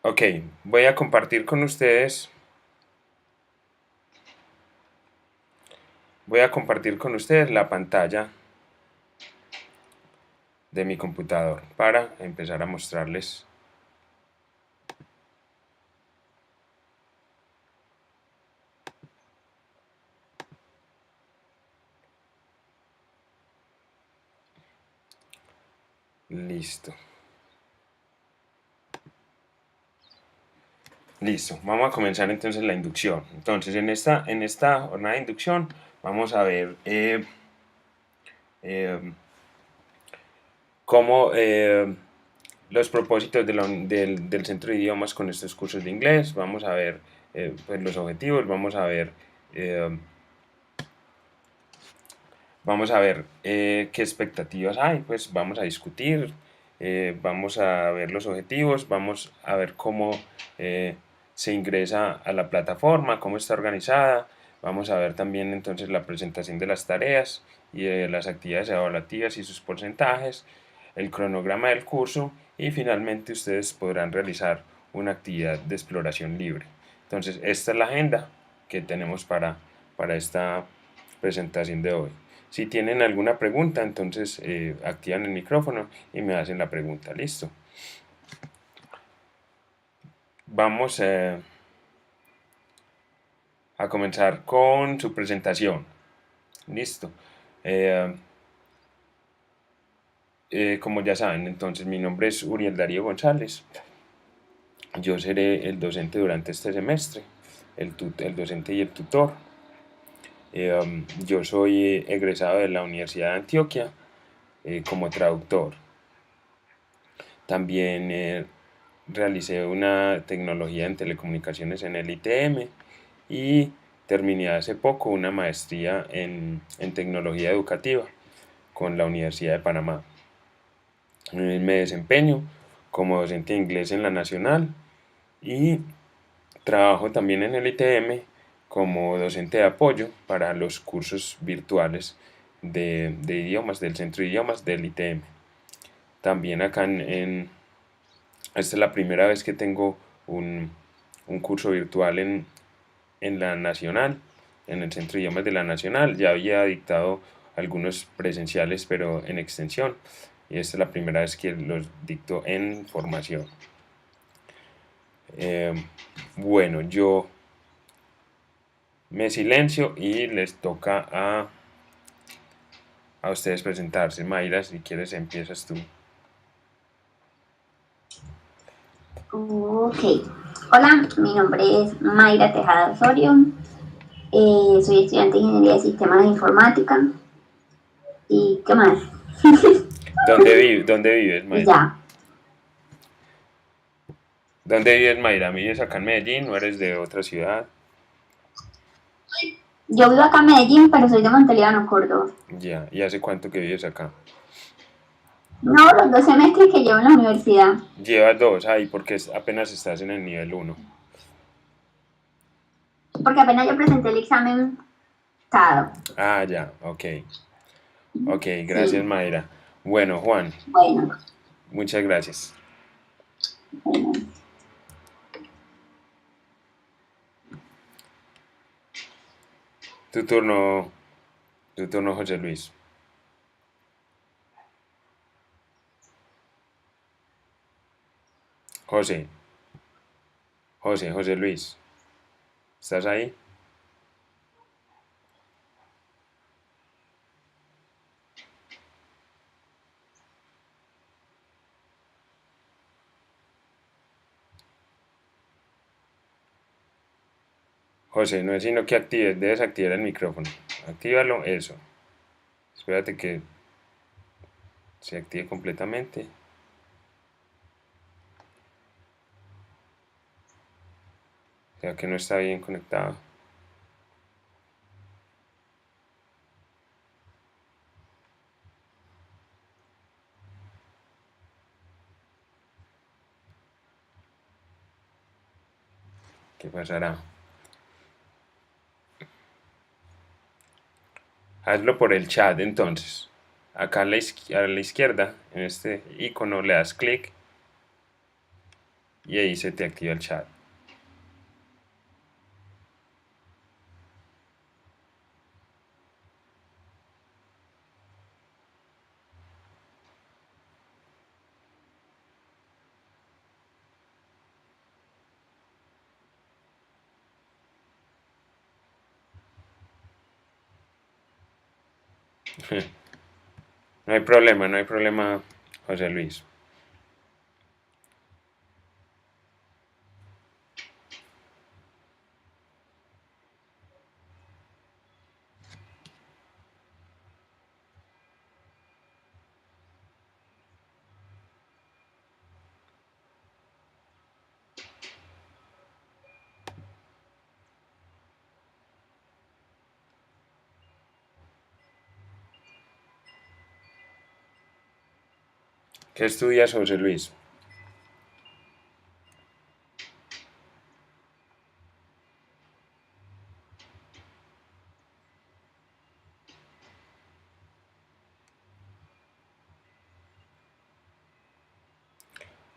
Ok, voy a compartir con ustedes. Voy a compartir con ustedes la pantalla de mi computador para empezar a mostrarles. Listo. Listo, vamos a comenzar entonces la inducción. Entonces, en esta jornada de inducción vamos a ver cómo los propósitos del Centro de Idiomas con estos cursos de inglés. Vamos a ver pues los objetivos, eh, vamos a ver qué expectativas hay, pues vamos a discutir, vamos a ver los objetivos, vamos a ver cómo se ingresa a la plataforma, cómo está organizada, vamos a ver también entonces la presentación de las tareas y de las actividades evaluativas y sus porcentajes, el cronograma del curso y finalmente ustedes podrán realizar una actividad de exploración libre. Entonces esta es la agenda que tenemos para esta presentación de hoy. Si tienen alguna pregunta, entonces activan el micrófono y me hacen la pregunta. Listo. Vamos a comenzar con su presentación. Listo. Eh, como ya saben, entonces mi nombre es Uriel Darío González. Yo seré el docente durante este semestre, el docente y el tutor. Yo soy egresado de la Universidad de Antioquia como traductor. También realicé una tecnología en telecomunicaciones en el ITM y terminé hace poco una maestría en tecnología educativa con la Universidad de Panamá. Me desempeño como docente de inglés en la Nacional y trabajo también en el ITM como docente de apoyo para los cursos virtuales de idiomas del Centro de Idiomas del ITM. También acá esta es la primera vez que tengo un curso virtual en la Nacional, en el Centro de Idiomas de la Nacional. Ya había dictado algunos presenciales, pero en extensión. Y esta es la primera vez que los dicto en formación. Bueno, yo me silencio y les toca a ustedes presentarse. Mayra, si quieres empiezas tú. Ok. Hola, mi nombre es Mayra Tejada Osorio. Soy estudiante de Ingeniería de Sistemas de Informática. ¿Y qué más? ¿Dónde vives, Y Mayra? ya. ¿Dónde vives, Mayra? ¿Vives acá en Medellín o eres de otra ciudad? Yo vivo acá en Medellín, pero soy de Montelíbano, Córdoba. Ya, ¿y hace cuánto que vives acá? No, los 2 semestres que llevo en la universidad. Llevas dos, ahí porque apenas estás en el nivel uno. Porque apenas yo presenté el examen pasado. Ah, ya, ok. Ok, gracias, Sí. Mayra. Bueno, Juan, Bueno, muchas gracias. bueno. Tu turno, tu turno, José Luis. José, José Luis, ¿estás ahí? José, no es sino que actives, debes activar el micrófono. Actívalo, eso. Espérate que se active completamente. O sea que no está bien conectado. ¿Qué pasará? Hazlo por el chat entonces. Acá a la izquierda, en este icono, le das clic y ahí se te activa el chat. No hay problema, no hay problema, José Luis. ¿Qué estudias, José Luis?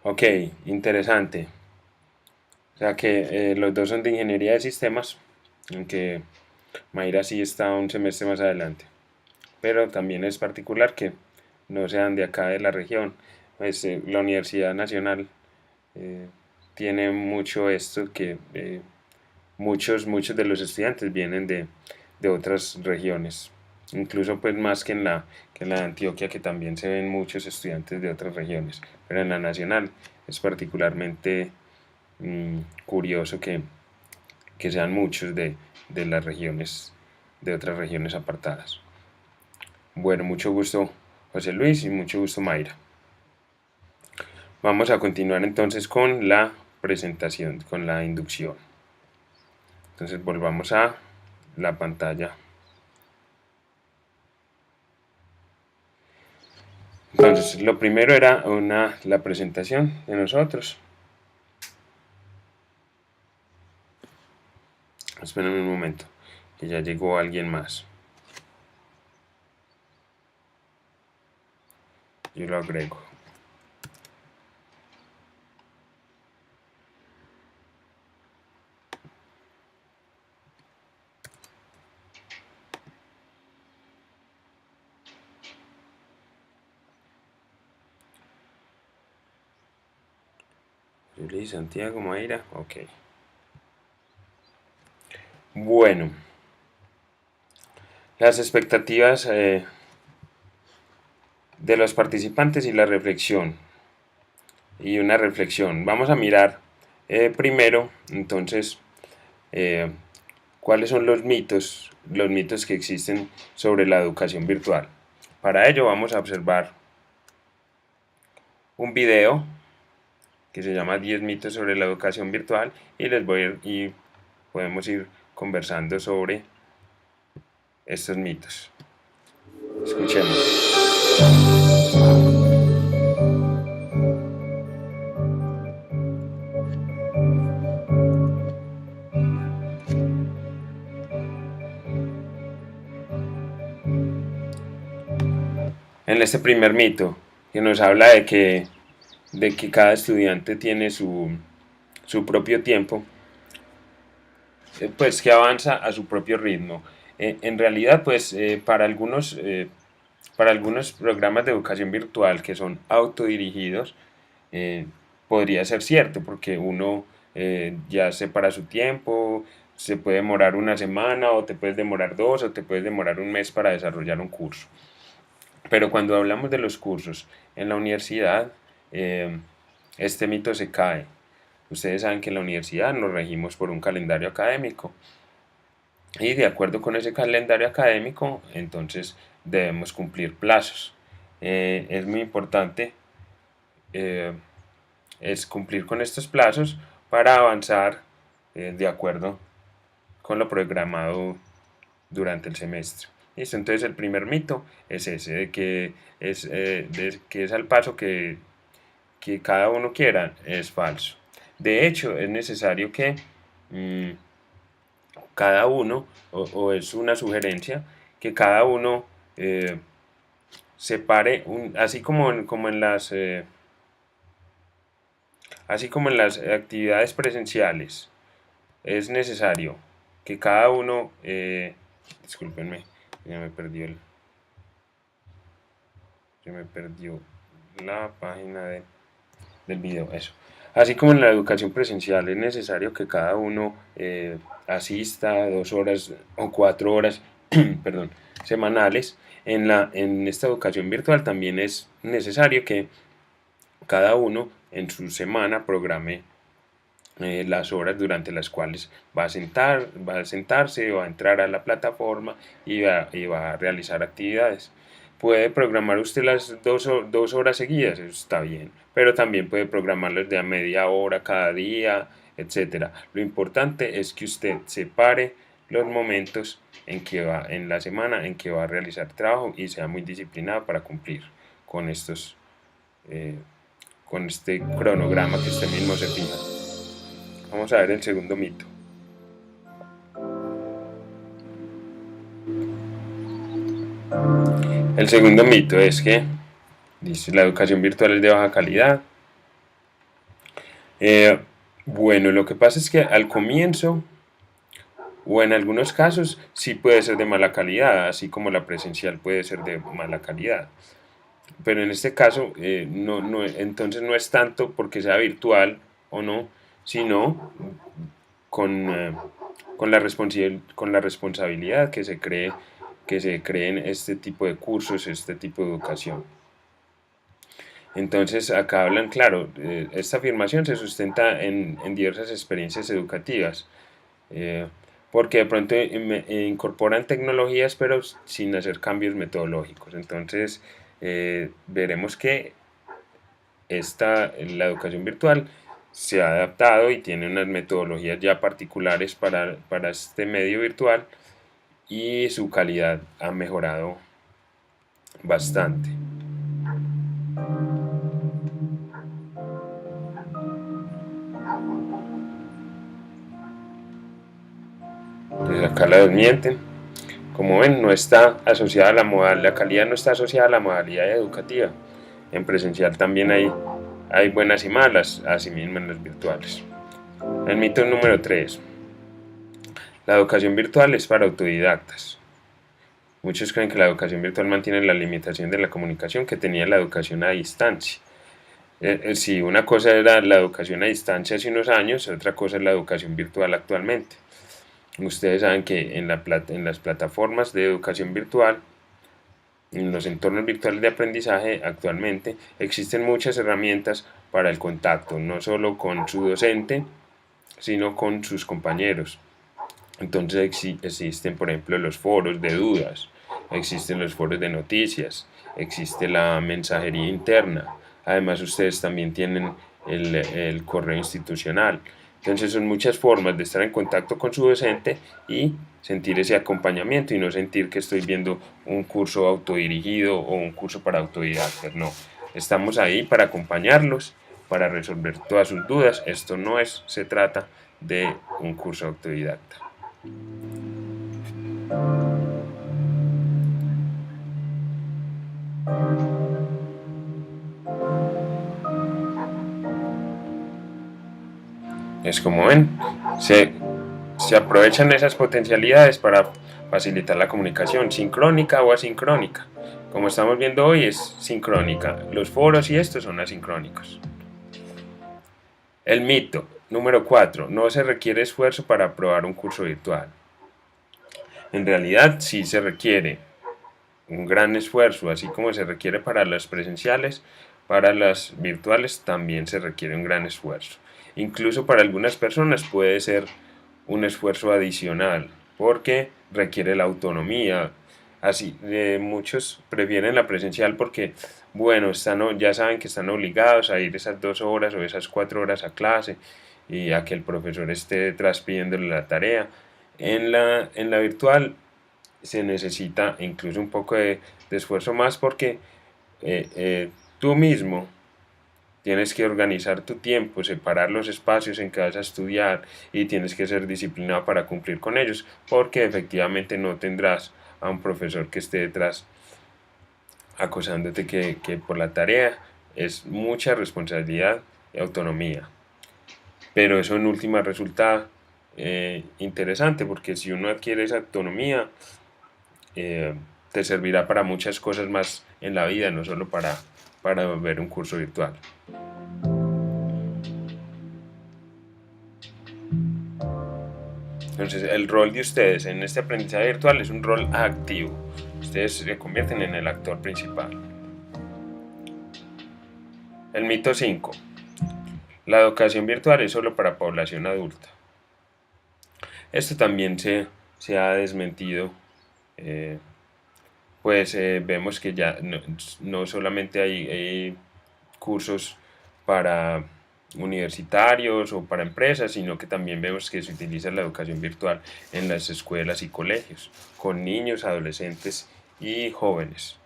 Ok, interesante. O sea que los dos son de ingeniería de sistemas, aunque Mayra sí está un semestre más adelante. Pero también es particular que no sean de acá de la región. Pues la Universidad Nacional eh, tiene mucho esto que muchos de los estudiantes vienen de otras regiones. Incluso pues más que en la de Antioquia, que también se ven muchos estudiantes de otras regiones. Pero en la Nacional es particularmente curioso que sean muchos de las regiones, de otras regiones apartadas. Bueno, mucho gusto José Luis y mucho gusto Mayra. Vamos a continuar entonces con la presentación, con la inducción. Entonces volvamos a la pantalla. Entonces lo primero era la presentación de nosotros. Esperen un momento, que ya llegó alguien más. Yo lo agrego. Luis Santiago Mayra, ok. Bueno, las expectativas de los participantes y la reflexión. Y una reflexión. Vamos a mirar primero, entonces, eh, cuáles son los mitos que existen sobre la educación virtual. Para ello vamos a observar un video que se llama 10 mitos sobre la educación virtual y podemos ir conversando sobre estos mitos. Escuchemos. En este primer mito, que nos habla de que cada estudiante tiene su propio tiempo, pues que avanza a su propio ritmo. En realidad, pues para algunos programas de educación virtual que son autodirigidos, eh, podría ser cierto, porque uno ya separa su tiempo, se puede demorar una semana, o te puedes demorar dos, o te puedes demorar un mes para desarrollar un curso. Pero cuando hablamos de los cursos en la universidad, este mito se cae. Ustedes saben que en la universidad nos regimos por un calendario académico y de acuerdo con ese calendario académico, entonces debemos cumplir plazos. Es muy importante eh, es cumplir con estos plazos para avanzar de acuerdo con lo programado durante el semestre. ¿Listo? Entonces el primer mito es ese, de que es al paso que cada uno quiera, es falso. De hecho, es necesario que mmm, cada uno, o es una sugerencia, que cada uno separe, así como en Así como en las actividades presenciales, es necesario que cada uno, discúlpenme, se me perdió la página del video, eso. Así como en la educación presencial es necesario que cada uno asista 2 horas o 4 horas, perdón, semanales, en esta educación virtual también es necesario que cada uno en su semana programe las horas durante las cuales va a sentarse, va a entrar a la plataforma y va a realizar actividades. Puede programar usted las 2 horas seguidas, eso está bien, pero también puede programarlas de a media hora cada día, etcétera. Lo importante es que usted separe los momentos en la semana en que va a realizar trabajo y sea muy disciplinado para cumplir con eh, con este cronograma que usted mismo se fija. Vamos a ver el segundo mito. El segundo mito es que dice la educación virtual es de baja calidad. Bueno, lo que pasa es que al comienzo o en algunos casos sí puede ser de mala calidad, así como la presencial puede ser de mala calidad. Pero en este caso, entonces no es tanto porque sea virtual o no, sino con, con la responsabilidad que se creen este tipo de cursos, este tipo de educación. Entonces acá hablan, claro, esta afirmación se sustenta en diversas experiencias educativas, eh, porque de pronto incorporan tecnologías pero sin hacer cambios metodológicos. Entonces veremos que la educación virtual se ha adaptado y tiene unas metodologías ya particulares para este medio virtual y su calidad ha mejorado bastante. Entonces acá la desmienten. Como ven, no está asociada a la calidad no está asociada a la modalidad educativa. En presencial también hay buenas y malas, así mismo en las virtuales. El mito número 3. La educación virtual es para autodidactas. Muchos creen que la educación virtual mantiene la limitación de la comunicación que tenía la educación a distancia. Si una cosa era la educación a distancia hace unos años, otra cosa es la educación virtual actualmente. Ustedes saben que en las plataformas de educación virtual, en los entornos virtuales de aprendizaje actualmente, existen muchas herramientas para el contacto, no solo con su docente, sino con sus compañeros. Entonces existen, por ejemplo, los foros de dudas, existen los foros de noticias, existe la mensajería interna. Además, ustedes también tienen el correo institucional. Entonces son muchas formas de estar en contacto con su docente y sentir ese acompañamiento y no sentir que estoy viendo un curso autodirigido o un curso para autodidactas. No, estamos ahí para acompañarlos, para resolver todas sus dudas. Esto no se trata de un curso autodidacta. Es como ven, se aprovechan esas potencialidades para facilitar la comunicación sincrónica o asincrónica. Como estamos viendo hoy es sincrónica, los foros y estos son asincrónicos. El mito número 4, no se requiere esfuerzo para aprobar un curso virtual. En realidad sí se requiere un gran esfuerzo, así como se requiere para las presenciales, para las virtuales también se requiere un gran esfuerzo. Incluso para algunas personas puede ser un esfuerzo adicional, porque requiere la autonomía. Así, muchos prefieren la presencial porque, bueno, ya saben que están obligados a ir esas 2 horas o esas 4 horas a clase y a que el profesor esté detrás pidiéndole la tarea. En la virtual se necesita incluso un poco de esfuerzo más porque tú mismo tienes que organizar tu tiempo, separar los espacios en que vas a estudiar y tienes que ser disciplinado para cumplir con ellos, porque efectivamente no tendrás a un profesor que esté detrás acosándote que por la tarea. Es mucha responsabilidad y autonomía. pero eso en última resulta interesante, porque si uno adquiere esa autonomía, te servirá para muchas cosas más en la vida, no solo para ver un curso virtual. Entonces, el rol de ustedes en este aprendizaje virtual es un rol activo. Ustedes se convierten en el actor principal. El mito 5. La educación virtual es solo para población adulta. Esto también se ha desmentido. Vemos que ya no solamente hay cursos para universitarios o para empresas, sino que también vemos que se utiliza la educación virtual en las escuelas y colegios, con niños, adolescentes y jóvenes.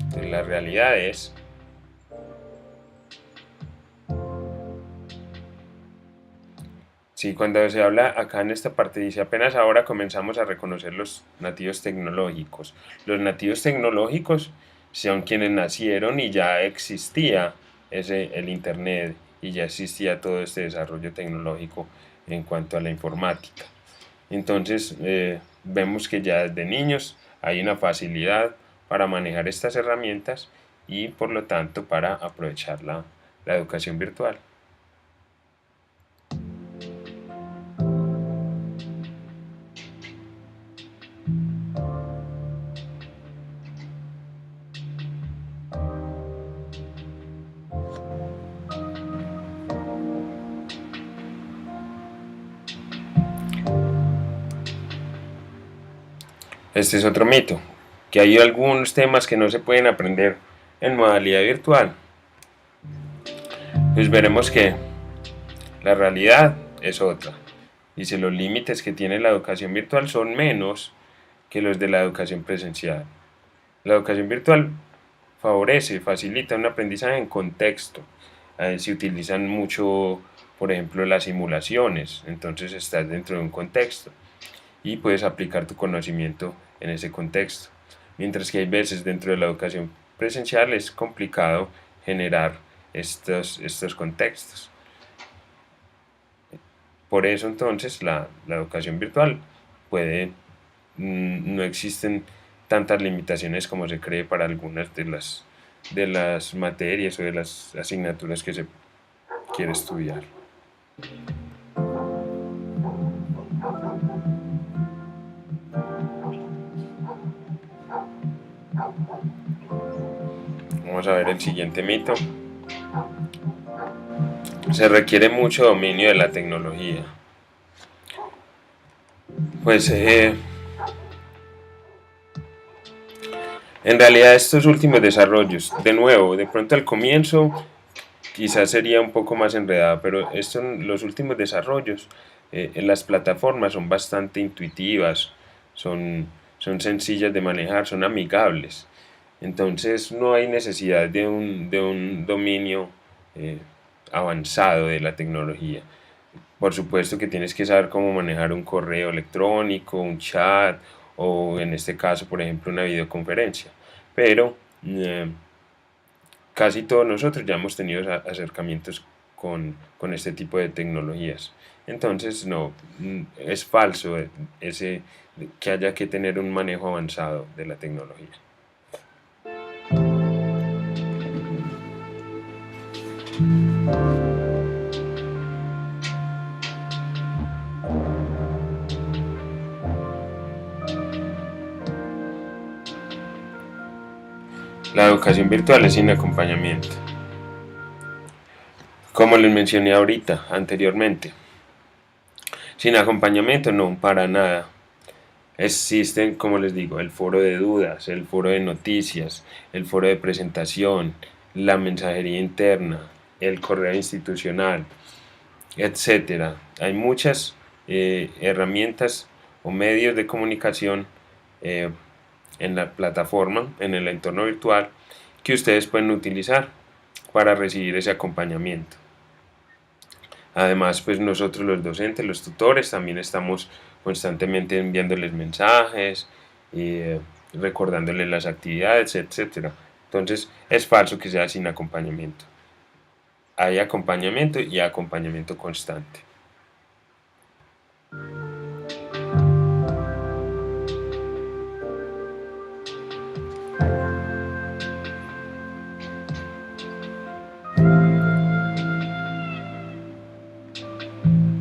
Entonces, la realidad es sí, cuando se habla acá en esta parte dice apenas ahora comenzamos a reconocer los nativos tecnológicos. Los nativos tecnológicos son quienes nacieron y ya existía el internet y ya existía todo este desarrollo tecnológico en cuanto a la informática. Entonces vemos que ya desde niños hay una facilidad para manejar estas herramientas y por lo tanto para aprovechar la educación virtual. Este es otro mito, que hay algunos temas que no se pueden aprender en modalidad virtual. Pues veremos que la realidad es otra. Dice, los límites que tiene la educación virtual son menos que los de la educación presencial. La educación virtual favorece, facilita un aprendizaje en contexto. Se utilizan mucho, por ejemplo, las simulaciones, entonces estás dentro de un contexto y puedes aplicar tu conocimiento en ese contexto. Mientras que hay veces dentro de la educación presencial es complicado generar estos contextos. Por eso entonces la educación virtual no existen tantas limitaciones como se cree para algunas de las materias o de las asignaturas que se quiere estudiar. Vamos a ver el siguiente mito. Se requiere mucho dominio de la tecnología. Pues en realidad estos últimos desarrollos, de nuevo, de pronto al comienzo quizás sería un poco más enredado, pero los últimos desarrollos en las plataformas son bastante intuitivas, son sencillas de manejar, son amigables. Entonces no hay necesidad de un dominio avanzado de la tecnología. Por supuesto que tienes que saber cómo manejar un correo electrónico, un chat o en este caso, por ejemplo, una videoconferencia. Pero casi todos nosotros ya hemos tenido acercamientos con este tipo de tecnologías. Entonces no, es falso que haya que tener un manejo avanzado de la tecnología. La educación virtual es sin acompañamiento. Como les mencioné ahorita, anteriormente. Sin acompañamiento no, para nada. Existen, como les digo, el foro de dudas, el foro de noticias, el foro de presentación, la mensajería interna, el correo institucional, etcétera. Hay muchas herramientas o medios de comunicación en la plataforma, en el entorno virtual, que ustedes pueden utilizar para recibir ese acompañamiento. Además, pues nosotros los docentes, los tutores, también estamos constantemente enviándoles mensajes y recordándoles las actividades, etcétera. Entonces es falso que sea sin acompañamiento. Hay acompañamiento y acompañamiento constante.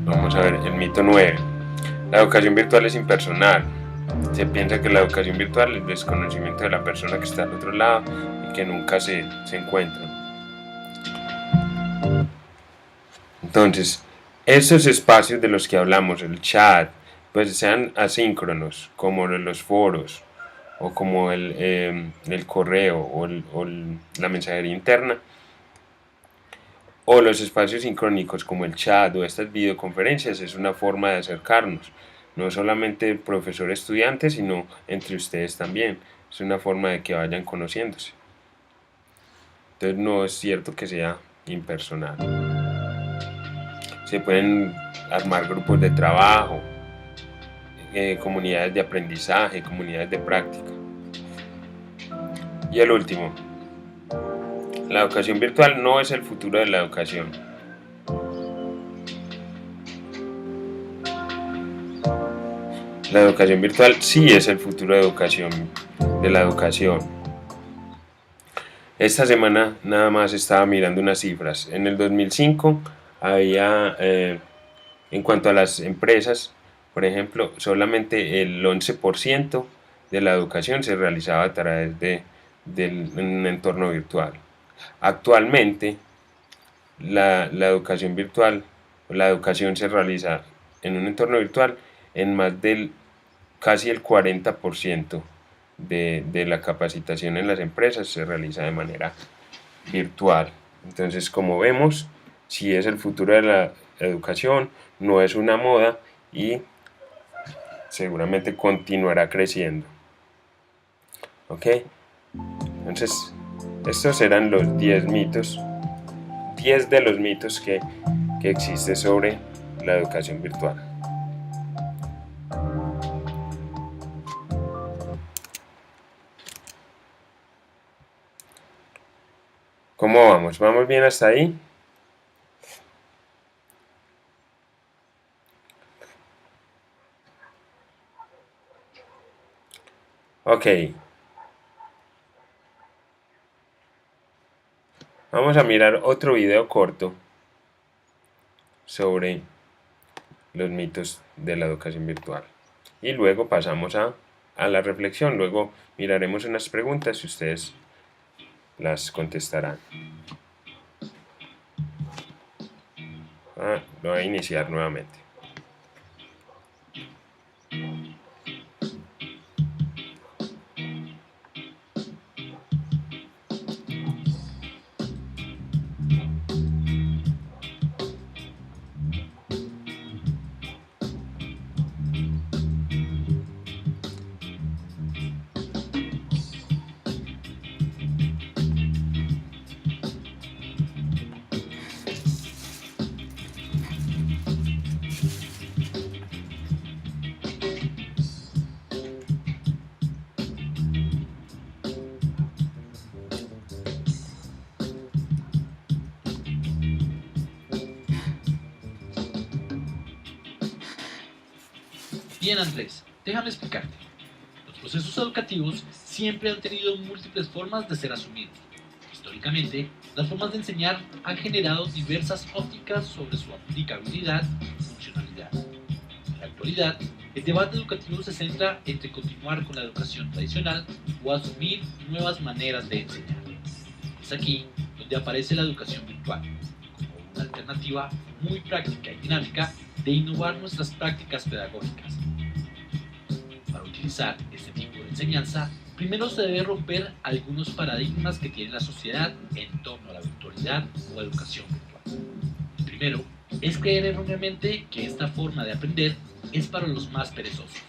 Vamos a ver el mito 9. La educación virtual es impersonal. Se piensa que la educación virtual es el desconocimiento de la persona que está al otro lado y que nunca se encuentran. Entonces, esos espacios de los que hablamos, el chat, pues sean asíncronos, como los foros, o como el correo, o la mensajería interna, o los espacios sincrónicos como el chat o estas videoconferencias, es una forma de acercarnos, no solamente profesor-estudiante, sino entre ustedes también. Es una forma de que vayan conociéndose. Entonces no es cierto que sea impersonal. Se pueden armar grupos de trabajo, comunidades de aprendizaje, comunidades de práctica. Y el último, la educación virtual no es el futuro de la educación. La educación virtual sí es el futuro de la educación. Esta semana nada más estaba mirando unas cifras. En el 2005 había, en cuanto a las empresas, por ejemplo, solamente el 11% de la educación se realizaba a través de un entorno virtual. Actualmente, la educación virtual, la educación se realiza en un entorno virtual en más del casi el 40% de la capacitación en las empresas se realiza de manera virtual. Entonces, como vemos, sí es el futuro de la educación, no es una moda y seguramente continuará creciendo. ¿Ok? Entonces, estos eran los 10 mitos, 10 de los mitos que existe sobre la educación virtual. ¿Cómo vamos? ¿Vamos bien hasta ahí? Ok. Vamos a mirar otro video corto sobre los mitos de la educación virtual. Y luego pasamos a la reflexión. Luego miraremos unas preguntas y ustedes las contestarán. Lo voy a iniciar nuevamente. Bien, Andrés, déjame explicarte. Los procesos educativos siempre han tenido múltiples formas de ser asumidos. Históricamente, las formas de enseñar han generado diversas ópticas sobre su aplicabilidad y funcionalidad. En la actualidad, el debate educativo se centra entre continuar con la educación tradicional o asumir nuevas maneras de enseñar. Es aquí donde aparece la educación virtual, como una alternativa muy práctica y dinámica de innovar nuestras prácticas pedagógicas. Para utilizar este tipo de enseñanza, primero se debe romper algunos paradigmas que tiene la sociedad en torno a la virtualidad o educación virtual. El primero es creer erróneamente que esta forma de aprender es para los más perezosos,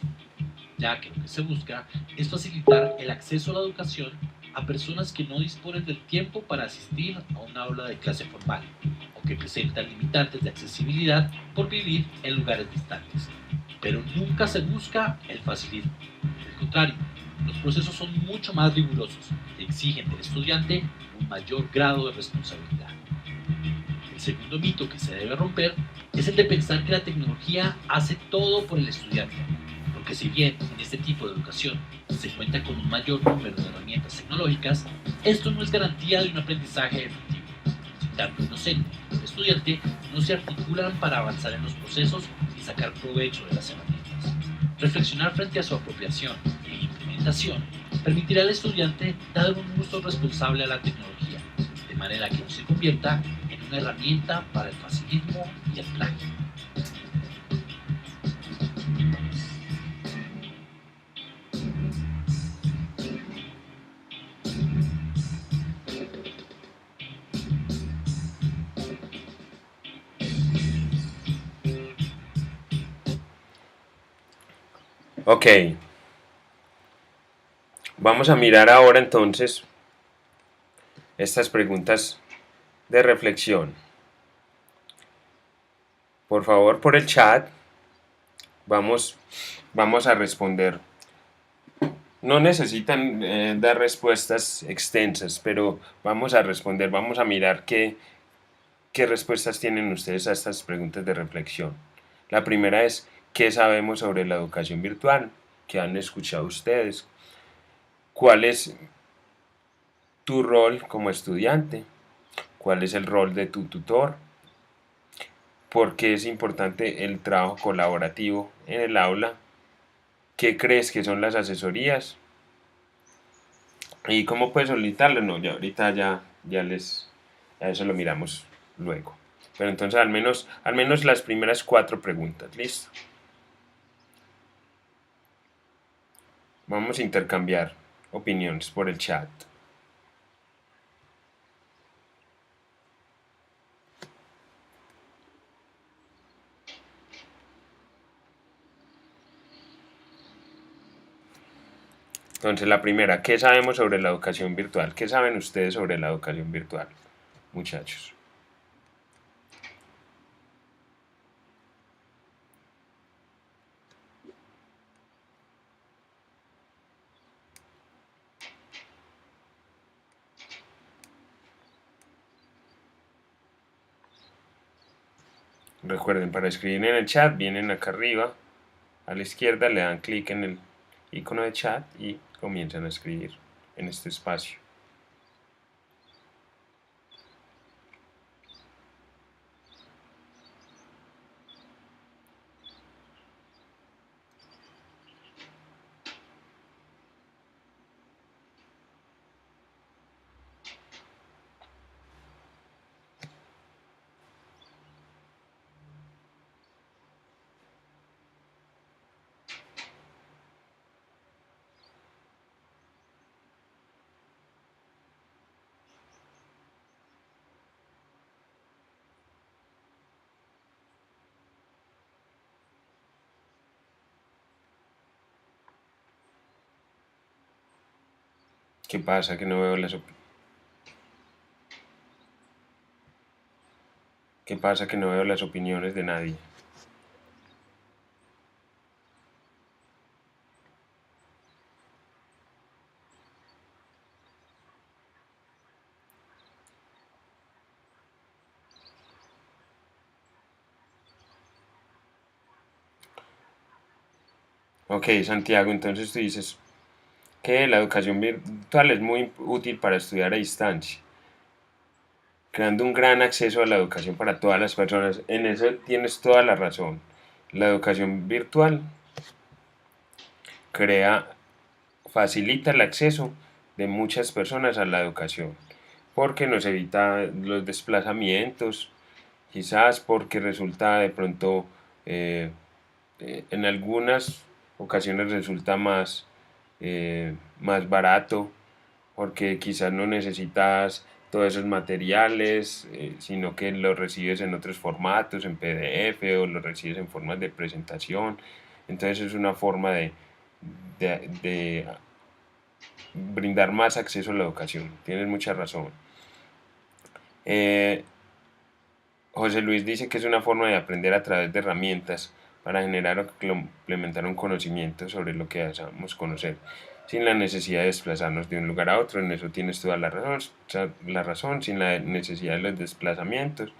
ya que lo que se busca es facilitar el acceso a la educación a personas que no disponen del tiempo para asistir a una aula de clase formal o que presentan limitantes de accesibilidad por vivir en lugares distantes. Pero nunca se busca el facilismo. Al contrario, Los procesos son mucho más rigurosos y exigen del estudiante un mayor grado de responsabilidad. El segundo mito que se debe romper es el de pensar que la tecnología hace todo por el estudiante, porque si bien en este tipo de educación se cuenta con un mayor número de herramientas tecnológicas, esto no es garantía de un aprendizaje efectivo. Si tanto el docente como el estudiante no se articulan para avanzar en los procesos y sacar provecho de las herramientas. Reflexionar frente a su apropiación e implementación permitirá al estudiante dar un uso responsable a la tecnología, de manera que no se convierta en una herramienta para el facilismo y el plagio. Ok, vamos a mirar ahora entonces estas preguntas de reflexión. Por favor, por el chat, vamos a responder. No necesitan dar respuestas extensas, pero vamos a responder, vamos a mirar qué respuestas tienen ustedes a estas preguntas de reflexión. La primera es, ¿qué sabemos sobre la educación virtual? ¿Qué han escuchado ustedes? ¿Cuál es tu rol como estudiante? ¿Cuál es el rol de tu tutor? ¿Por qué es importante el trabajo colaborativo en el aula? ¿Qué crees que son las asesorías? ¿Y cómo puedes solicitarlo? No, ya ahorita a eso lo miramos luego. Pero entonces al menos las primeras 4 preguntas, ¿listo? Vamos a intercambiar opiniones por el chat. Entonces la primera, ¿qué sabemos sobre la educación virtual? ¿Qué saben ustedes sobre la educación virtual, muchachos? Recuerden, para escribir en el chat, vienen acá arriba, a la izquierda, le dan clic en el icono de chat y comienzan a escribir en este espacio. ¿Qué pasa? Que no veo ¿Qué pasa? Que no veo las opiniones de nadie. Ok, Santiago, entonces tú dices que la educación virtual es muy útil para estudiar a distancia, creando un gran acceso a la educación para todas las personas. En eso tienes toda la razón. La educación virtual crea, facilita el acceso de muchas personas a la educación, porque nos evita los desplazamientos, quizás porque resulta de pronto, en algunas ocasiones resulta más barato, porque quizás no necesitas todos esos materiales, sino que los recibes en otros formatos, en PDF o los recibes en formas de presentación. Entonces es una forma de brindar más acceso a la educación. Tienes mucha razón. José Luis dice que es una forma de aprender a través de herramientas para generar o complementar un conocimiento sobre lo que deseamos conocer. sin la necesidad de desplazarnos de un lugar a otro. En eso tienes toda la razón, sin la necesidad de los desplazamientos.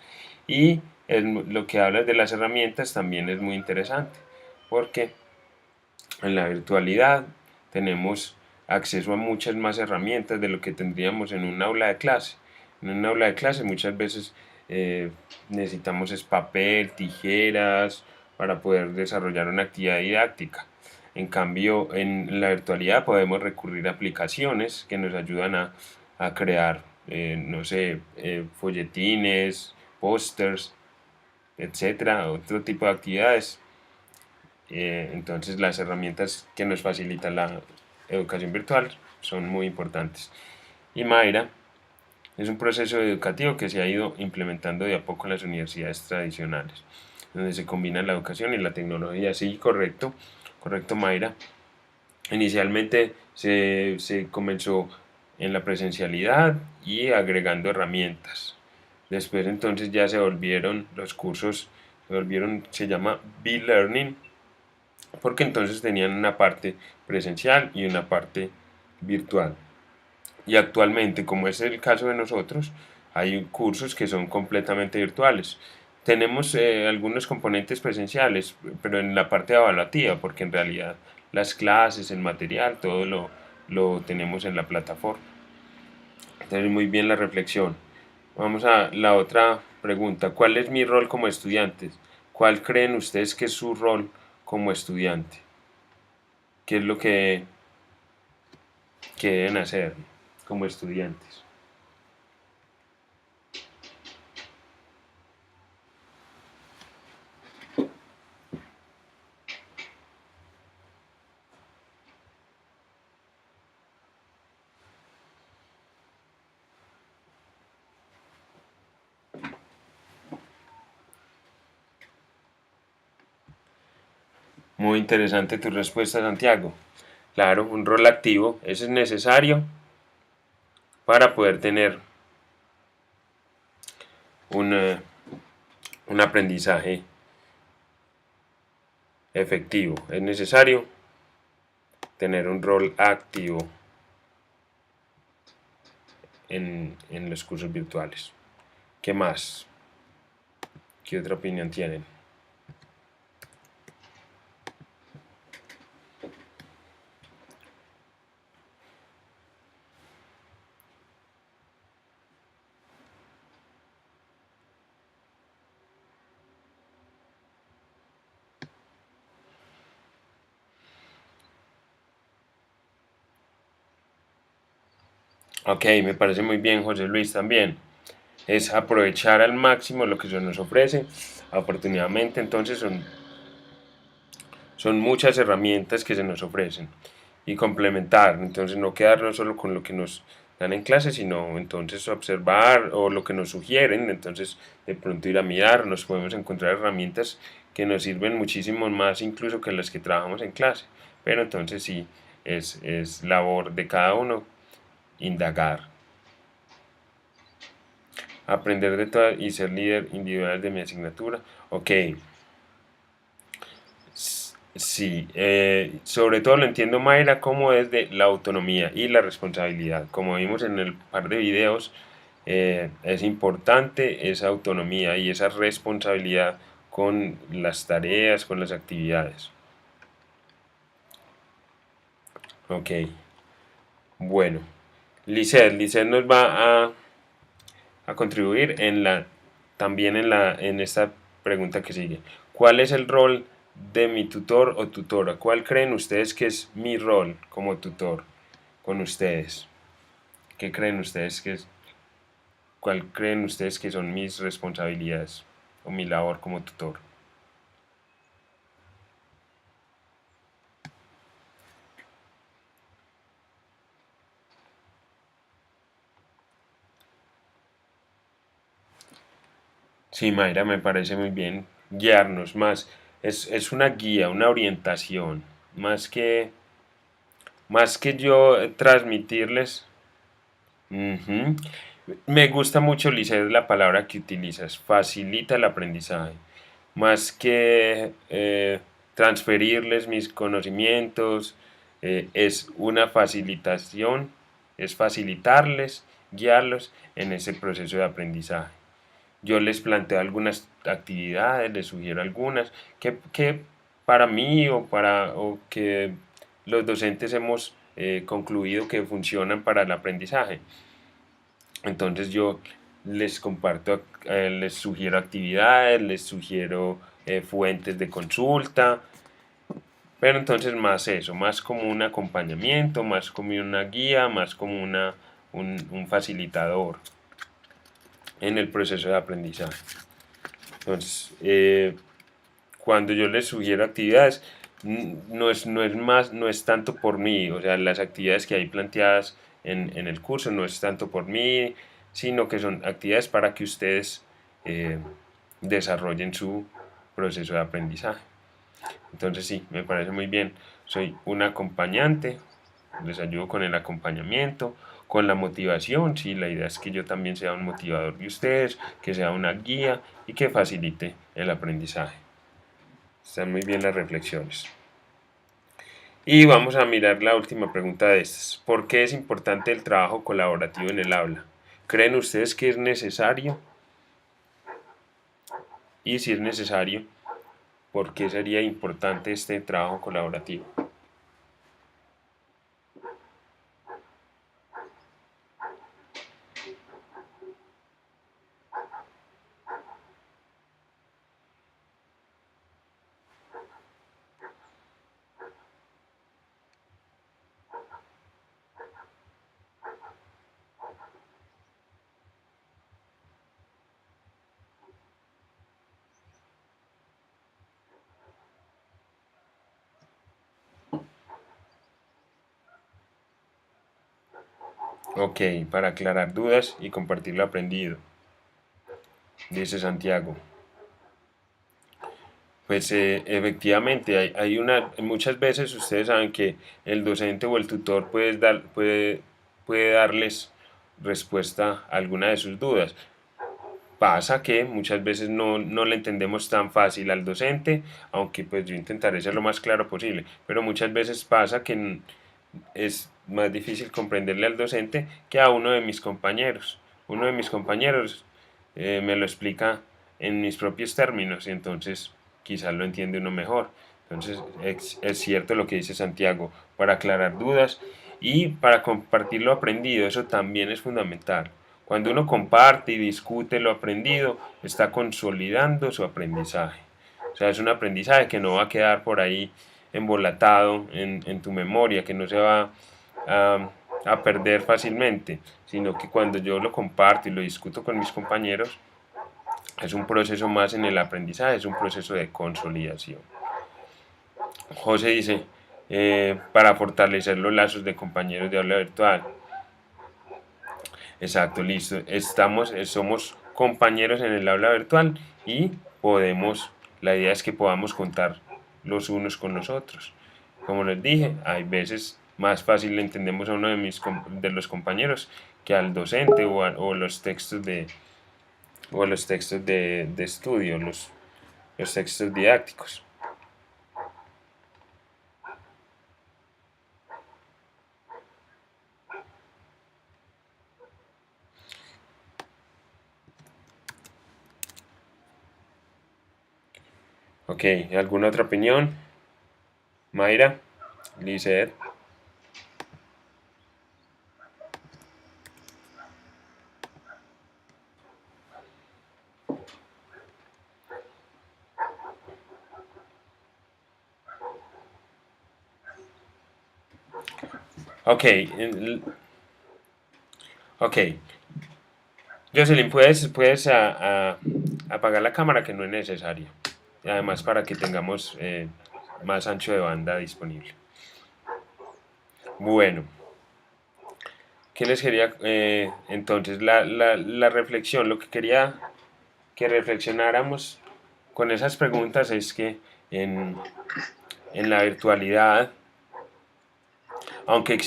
Y lo que hablas de las herramientas también es muy interesante, porque en la virtualidad tenemos acceso a muchas más herramientas de lo que tendríamos en un aula de clase. En un aula de clase muchas veces necesitamos papel, tijeras para poder desarrollar una actividad didáctica. En cambio, en la virtualidad podemos recurrir a aplicaciones que nos ayudan a crear, no sé, folletines, pósters, etcétera, otro tipo de actividades. Entonces las herramientas que nos facilitan la educación virtual son muy importantes. Y Mayra es un proceso educativo que se ha ido implementando de a poco en las universidades tradicionales, donde se combina la educación y la tecnología. Sí, correcto, correcto Mayra. Inicialmente se comenzó en la presencialidad y agregando herramientas. Después entonces ya se volvieron los cursos, se llama B-Learning, porque entonces tenían una parte presencial y una parte virtual. Y actualmente, como es el caso de nosotros, hay cursos que son completamente virtuales. Tenemos algunos componentes presenciales, pero en la parte evaluativa, porque en realidad las clases, el material, todo lo tenemos en la plataforma. Entonces, muy bien la reflexión. Vamos a la otra pregunta. ¿Cuál es mi rol como estudiante? ¿Cuál creen ustedes que es su rol como estudiante? ¿Qué es lo que deben hacer como estudiantes? Muy interesante tu respuesta, Santiago. Claro, un rol activo, eso es necesario para poder tener un, un aprendizaje efectivo. Es necesario tener un rol activo en los cursos virtuales. ¿Qué más? ¿Qué otra opinión tienen? Ok, me parece muy bien, José Luis, también. Es aprovechar al máximo lo que se nos ofrece, afortunadamente, entonces son muchas herramientas que se nos ofrecen y complementar, entonces no quedarnos solo con lo que nos dan en clase, sino entonces observar o lo que nos sugieren, entonces de pronto ir a mirar, nos podemos encontrar herramientas que nos sirven muchísimo más incluso que las que trabajamos en clase, pero entonces sí, es labor de cada uno indagar, aprender de todas y ser líder individual de mi asignatura. Ok, sí, sobre todo lo entiendo, Mayra, como desde la autonomía y la responsabilidad. Como vimos en el par de videos, es importante esa autonomía y esa responsabilidad con las tareas, con las actividades. Ok, bueno, Lisset nos va a contribuir también en esta pregunta que sigue. ¿Cuál es el rol de mi tutor o tutora? ¿Cuál creen ustedes que es mi rol como tutor con ustedes? ¿Qué creen ustedes cuál creen ustedes que son mis responsabilidades o mi labor como tutor? Sí, Mayra, me parece muy bien guiarnos más. Es una guía, una orientación, más que yo transmitirles. Ujú. Me gusta mucho, Lisset, la palabra que utilizas, facilita el aprendizaje, más que transferirles mis conocimientos, es una facilitación, es facilitarles, guiarlos en ese proceso de aprendizaje. Yo les planteo algunas actividades, les sugiero algunas que para mí o que los docentes hemos concluido que funcionan para el aprendizaje. Entonces yo les comparto, les sugiero actividades, les sugiero fuentes de consulta, pero entonces más eso, más como un acompañamiento, más como una guía, más como un facilitador en el proceso de aprendizaje. Entonces, cuando yo les sugiero actividades, no es tanto por mí, o sea, las actividades que hay planteadas en el curso no es tanto por mí, sino que son actividades para que ustedes desarrollen su proceso de aprendizaje. Entonces sí, me parece muy bien. Soy un acompañante, les ayudo con el acompañamiento, con la motivación. Sí, la idea es que yo también sea un motivador de ustedes, que sea una guía y que facilite el aprendizaje. Están muy bien las reflexiones. Y vamos a mirar la última pregunta de estas. ¿Por qué es importante el trabajo colaborativo en el aula? ¿Creen ustedes que es necesario? Y si es necesario, ¿por qué sería importante este trabajo colaborativo? Ok, para aclarar dudas y compartir lo aprendido, dice Santiago. Pues efectivamente, muchas veces ustedes saben que el docente o el tutor puede darles respuesta a alguna de sus dudas. Pasa que muchas veces no le entendemos tan fácil al docente, aunque pues yo intentaré ser lo más claro posible, pero muchas veces pasa que es más difícil comprenderle al docente que a uno de mis compañeros. Uno de mis compañeros me lo explica en mis propios términos y entonces quizás lo entiende uno mejor. Entonces es cierto lo que dice Santiago, para aclarar dudas y para compartir lo aprendido, eso también es fundamental. Cuando uno comparte y discute lo aprendido, está consolidando su aprendizaje. O sea, es un aprendizaje que no va a quedar por ahí embolatado en tu memoria, que no se va a perder fácilmente, sino que cuando yo lo comparto y lo discuto con mis compañeros, es un proceso más en el aprendizaje, es un proceso de consolidación. José dice, para fortalecer los lazos de compañeros de aula virtual. Exacto, listo. Somos compañeros en el aula virtual y la idea es que podamos contar los unos con los otros. Como les dije, hay veces más fácil le entendemos a uno de los compañeros que al docente o los textos de estudio, los textos didácticos. Ok, ¿alguna otra opinión? Mayra, Lizeth. Ok, ok. Jocelyn, puedes apagar la cámara, que no es necesario. Y además para que tengamos más ancho de banda disponible. Bueno, ¿qué les quería? Entonces, la reflexión, lo que quería que reflexionáramos con esas preguntas es que en la virtualidad, aunque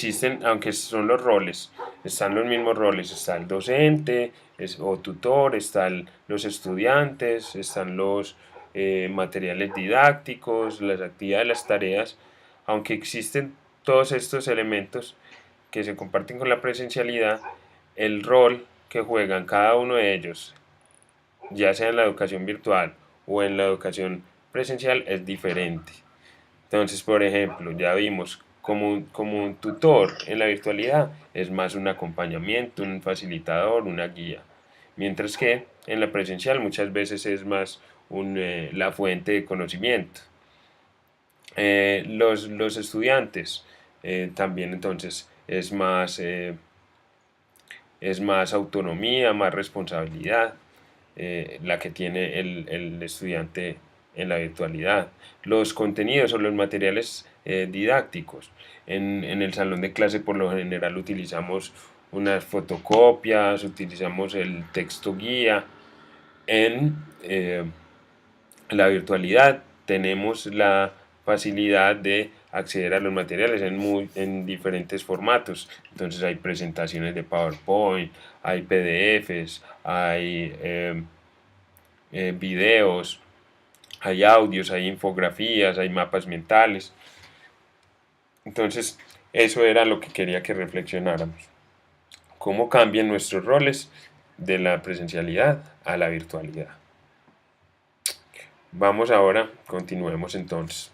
son los roles, están los mismos roles, está el docente o tutor, están los estudiantes, están los materiales didácticos, las actividades, las tareas, aunque existen todos estos elementos que se comparten con la presencialidad, el rol que juegan cada uno de ellos, ya sea en la educación virtual o en la educación presencial, es diferente. Entonces, por ejemplo, ya vimos como un tutor en la virtualidad es más un acompañamiento, un facilitador, una guía. Mientras que en la presencial muchas veces es más la fuente de conocimiento. Los estudiantes también entonces es más autonomía, más responsabilidad la que tiene el estudiante en la virtualidad. Los contenidos o los materiales didácticos. En el salón de clase por lo general utilizamos unas fotocopias, utilizamos el texto guía. En la virtualidad tenemos la facilidad de acceder a los materiales en diferentes formatos. Entonces hay presentaciones de PowerPoint, hay PDFs, hay videos, hay audios, hay infografías, hay mapas mentales. Entonces eso era lo que quería que reflexionáramos. Cómo cambian nuestros roles de la presencialidad a la virtualidad. Vamos ahora, continuemos entonces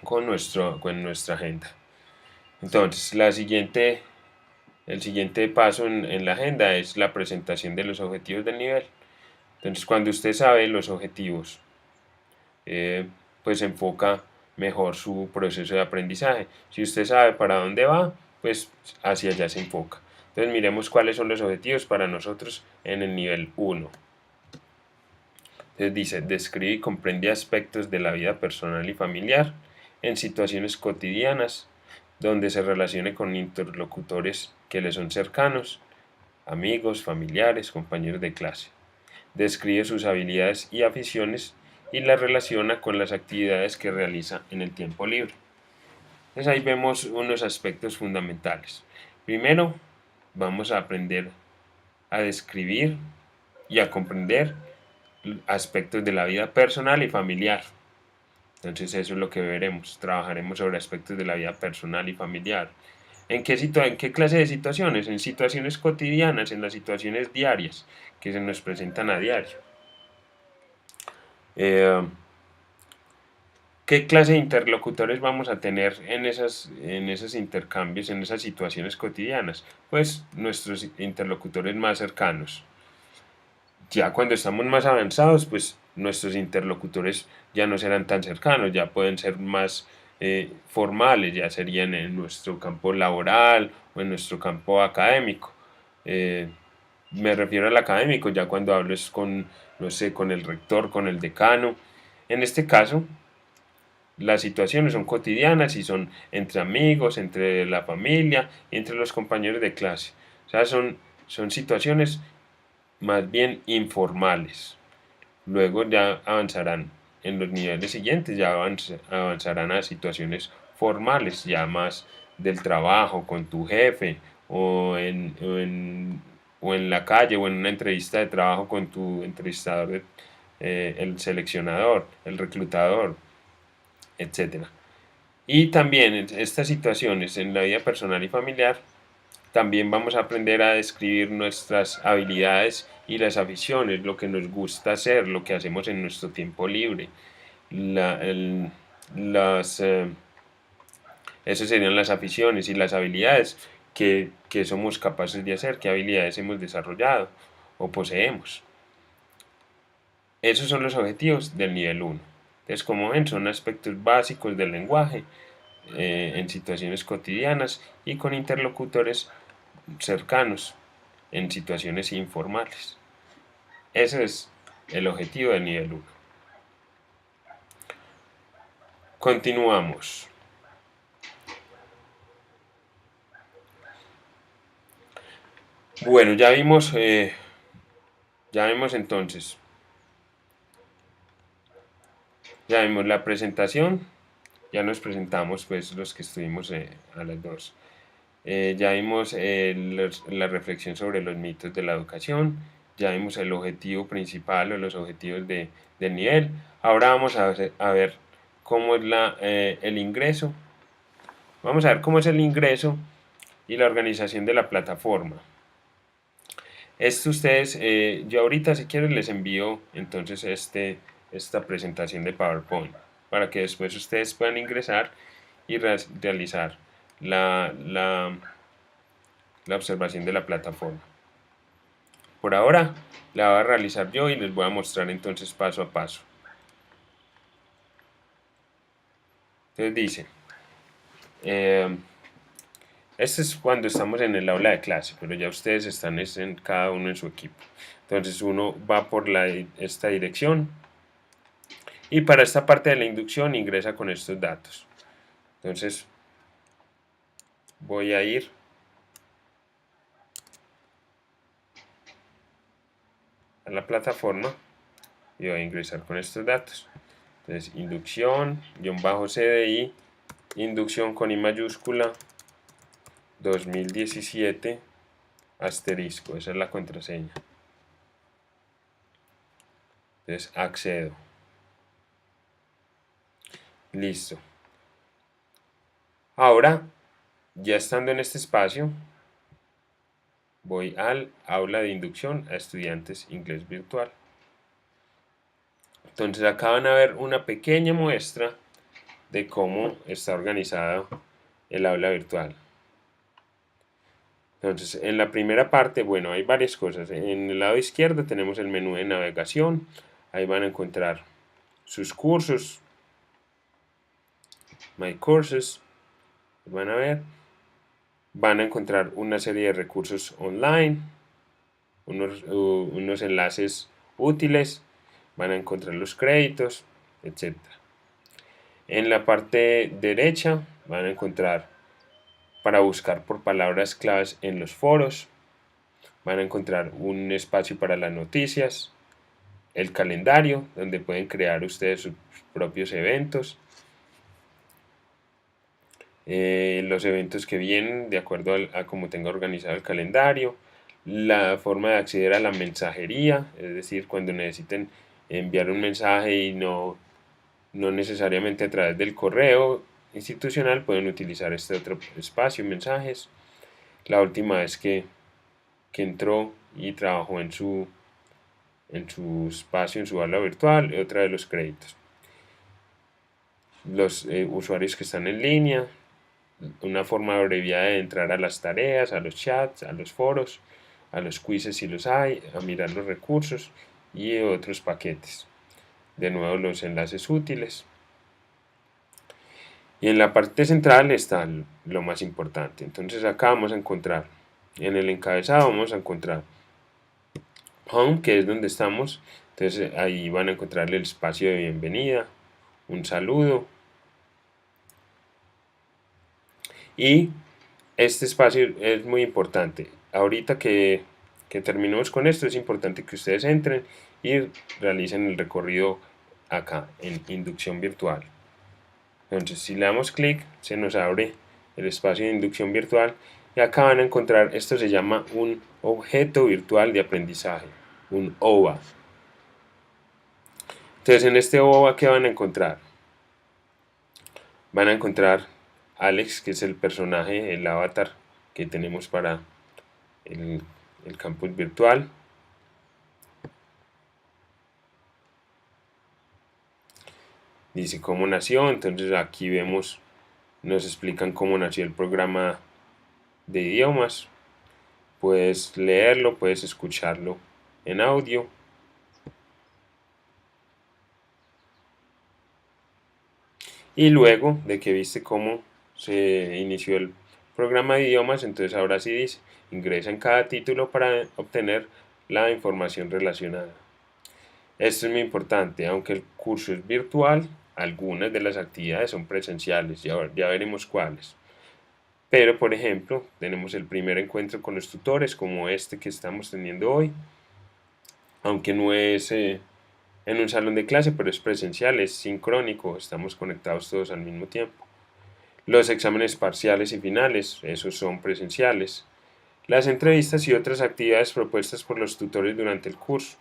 con nuestra agenda. Entonces, el siguiente paso en la agenda es la presentación de los objetivos del nivel. Entonces, cuando usted sabe los objetivos, pues enfoca mejor su proceso de aprendizaje. Si usted sabe para dónde va, pues hacia allá se enfoca. Entonces, miremos cuáles son los objetivos para nosotros en el nivel 1. Entonces dice, describe y comprende aspectos de la vida personal y familiar en situaciones cotidianas donde se relacione con interlocutores que le son cercanos, amigos, familiares, compañeros de clase. Describe sus habilidades y aficiones y las relaciona con las actividades que realiza en el tiempo libre. Entonces ahí vemos unos aspectos fundamentales. Primero, vamos a aprender a describir y a comprender aspectos de la vida personal y familiar. Entonces eso es lo que veremos. Trabajaremos sobre aspectos de la vida personal y familiar. ¿En qué clase de situaciones? En situaciones cotidianas, en las situaciones diarias que se nos presentan a diario. ¿Qué clase de interlocutores vamos a tener en esos intercambios, en esas situaciones cotidianas? Pues nuestros interlocutores más cercanos. Ya cuando estamos más avanzados, pues nuestros interlocutores ya no serán tan cercanos, ya pueden ser más formales, ya serían en nuestro campo laboral o en nuestro campo académico. Me refiero al académico, ya cuando hables con, no sé, con el rector, con el decano. En este caso, las situaciones son cotidianas y son entre amigos, entre la familia, entre los compañeros de clase. O sea, son situaciones más bien informales. Luego ya avanzarán en los niveles siguientes, ya avanzarán a situaciones formales, ya más del trabajo con tu jefe o en la calle o en una entrevista de trabajo con tu entrevistador, el seleccionador, el reclutador, etc. Y también en estas situaciones en la vida personal y familiar también vamos a aprender a describir nuestras habilidades y las aficiones, lo que nos gusta hacer, lo que hacemos en nuestro tiempo libre. Esas serían las aficiones y las habilidades que somos capaces de hacer, qué habilidades hemos desarrollado o poseemos. Esos son los objetivos del nivel 1. Entonces, como ven, son aspectos básicos del lenguaje en situaciones cotidianas y con interlocutores cercanos en situaciones informales. Ese es el objetivo del nivel 1. Continuamos. Bueno, ya vimos entonces. Ya vimos la presentación. Ya nos presentamos pues los que estuvimos a las 2. Ya vimos la reflexión sobre los mitos de la educación, ya vimos el objetivo principal o los objetivos del nivel. Ahora vamos a ver cómo es el ingreso Vamos a ver cómo es el ingreso y la organización de la plataforma. Esto ustedes, yo ahorita si quieren les envío entonces esta presentación de PowerPoint para que después ustedes puedan ingresar y realizar la observación de la plataforma. Por ahora la voy a realizar yo y les voy a mostrar entonces paso a paso. Entonces dice, este es cuando estamos en el aula de clase, pero ya ustedes están cada uno en su equipo. Entonces uno va por esta dirección y para esta parte de la inducción ingresa con estos datos. Entonces voy a ir a la plataforma y voy a ingresar con estos datos. Entonces inducción, _CDI, inducción con I mayúscula, 2017, asterisco, esa es la contraseña. Entonces accedo. Listo. Ahora, ya estando en este espacio, voy al aula de inducción a estudiantes inglés virtual. Entonces acá van a ver una pequeña muestra de cómo está organizado el aula virtual. Entonces, en la primera parte, bueno, hay varias cosas. En el lado izquierdo tenemos el menú de navegación. Ahí van a encontrar sus cursos, My Courses. Van a ver. Van a encontrar una serie de recursos online, unos enlaces útiles. Van a encontrar los créditos, etc. En la parte derecha van a encontrar para buscar por palabras claves en los foros. Van a encontrar un espacio para las noticias, el calendario, donde pueden crear ustedes sus propios eventos, los eventos que vienen de acuerdo a cómo tenga organizado el calendario, la forma de acceder a la mensajería, es decir, cuando necesiten enviar un mensaje y no necesariamente a través del correo institucional, pueden utilizar este otro espacio, mensajes. La última vez que entró y trabajó en su espacio, en su aula virtual, y otra de los créditos. Los usuarios que están en línea, una forma abreviada de entrar a las tareas, a los chats, a los foros, a los quizzes si los hay, a mirar los recursos y otros paquetes. De nuevo los enlaces útiles. Y en la parte central está lo más importante. Entonces acá vamos a encontrar, en el encabezado vamos a encontrar Home, que es donde estamos. Entonces ahí van a encontrar el espacio de bienvenida, un saludo. Y este espacio es muy importante. Ahorita que terminemos con esto, es importante que ustedes entren y realicen el recorrido acá en inducción virtual. Entonces si le damos clic, se nos abre el espacio de inducción virtual y acá van a encontrar, esto se llama un objeto virtual de aprendizaje, un OVA. Entonces en este OVA, ¿qué van a encontrar? Van a encontrar Alex, que es el personaje, el avatar que tenemos para el campus virtual. Dice cómo nació, entonces aquí vemos, nos explican cómo nació el programa de idiomas. Puedes leerlo, puedes escucharlo en audio. Y luego de que viste cómo se inició el programa de idiomas, entonces ahora sí dice, ingresa en cada título para obtener la información relacionada. Esto es muy importante, aunque el curso es virtual, algunas de las actividades son presenciales, ya veremos cuáles. Pero, por ejemplo, tenemos el primer encuentro con los tutores, como este que estamos teniendo hoy, aunque no es en un salón de clase, pero es presencial, es sincrónico, estamos conectados todos al mismo tiempo. Los exámenes parciales y finales, esos son presenciales. Las entrevistas y otras actividades propuestas por los tutores durante el curso.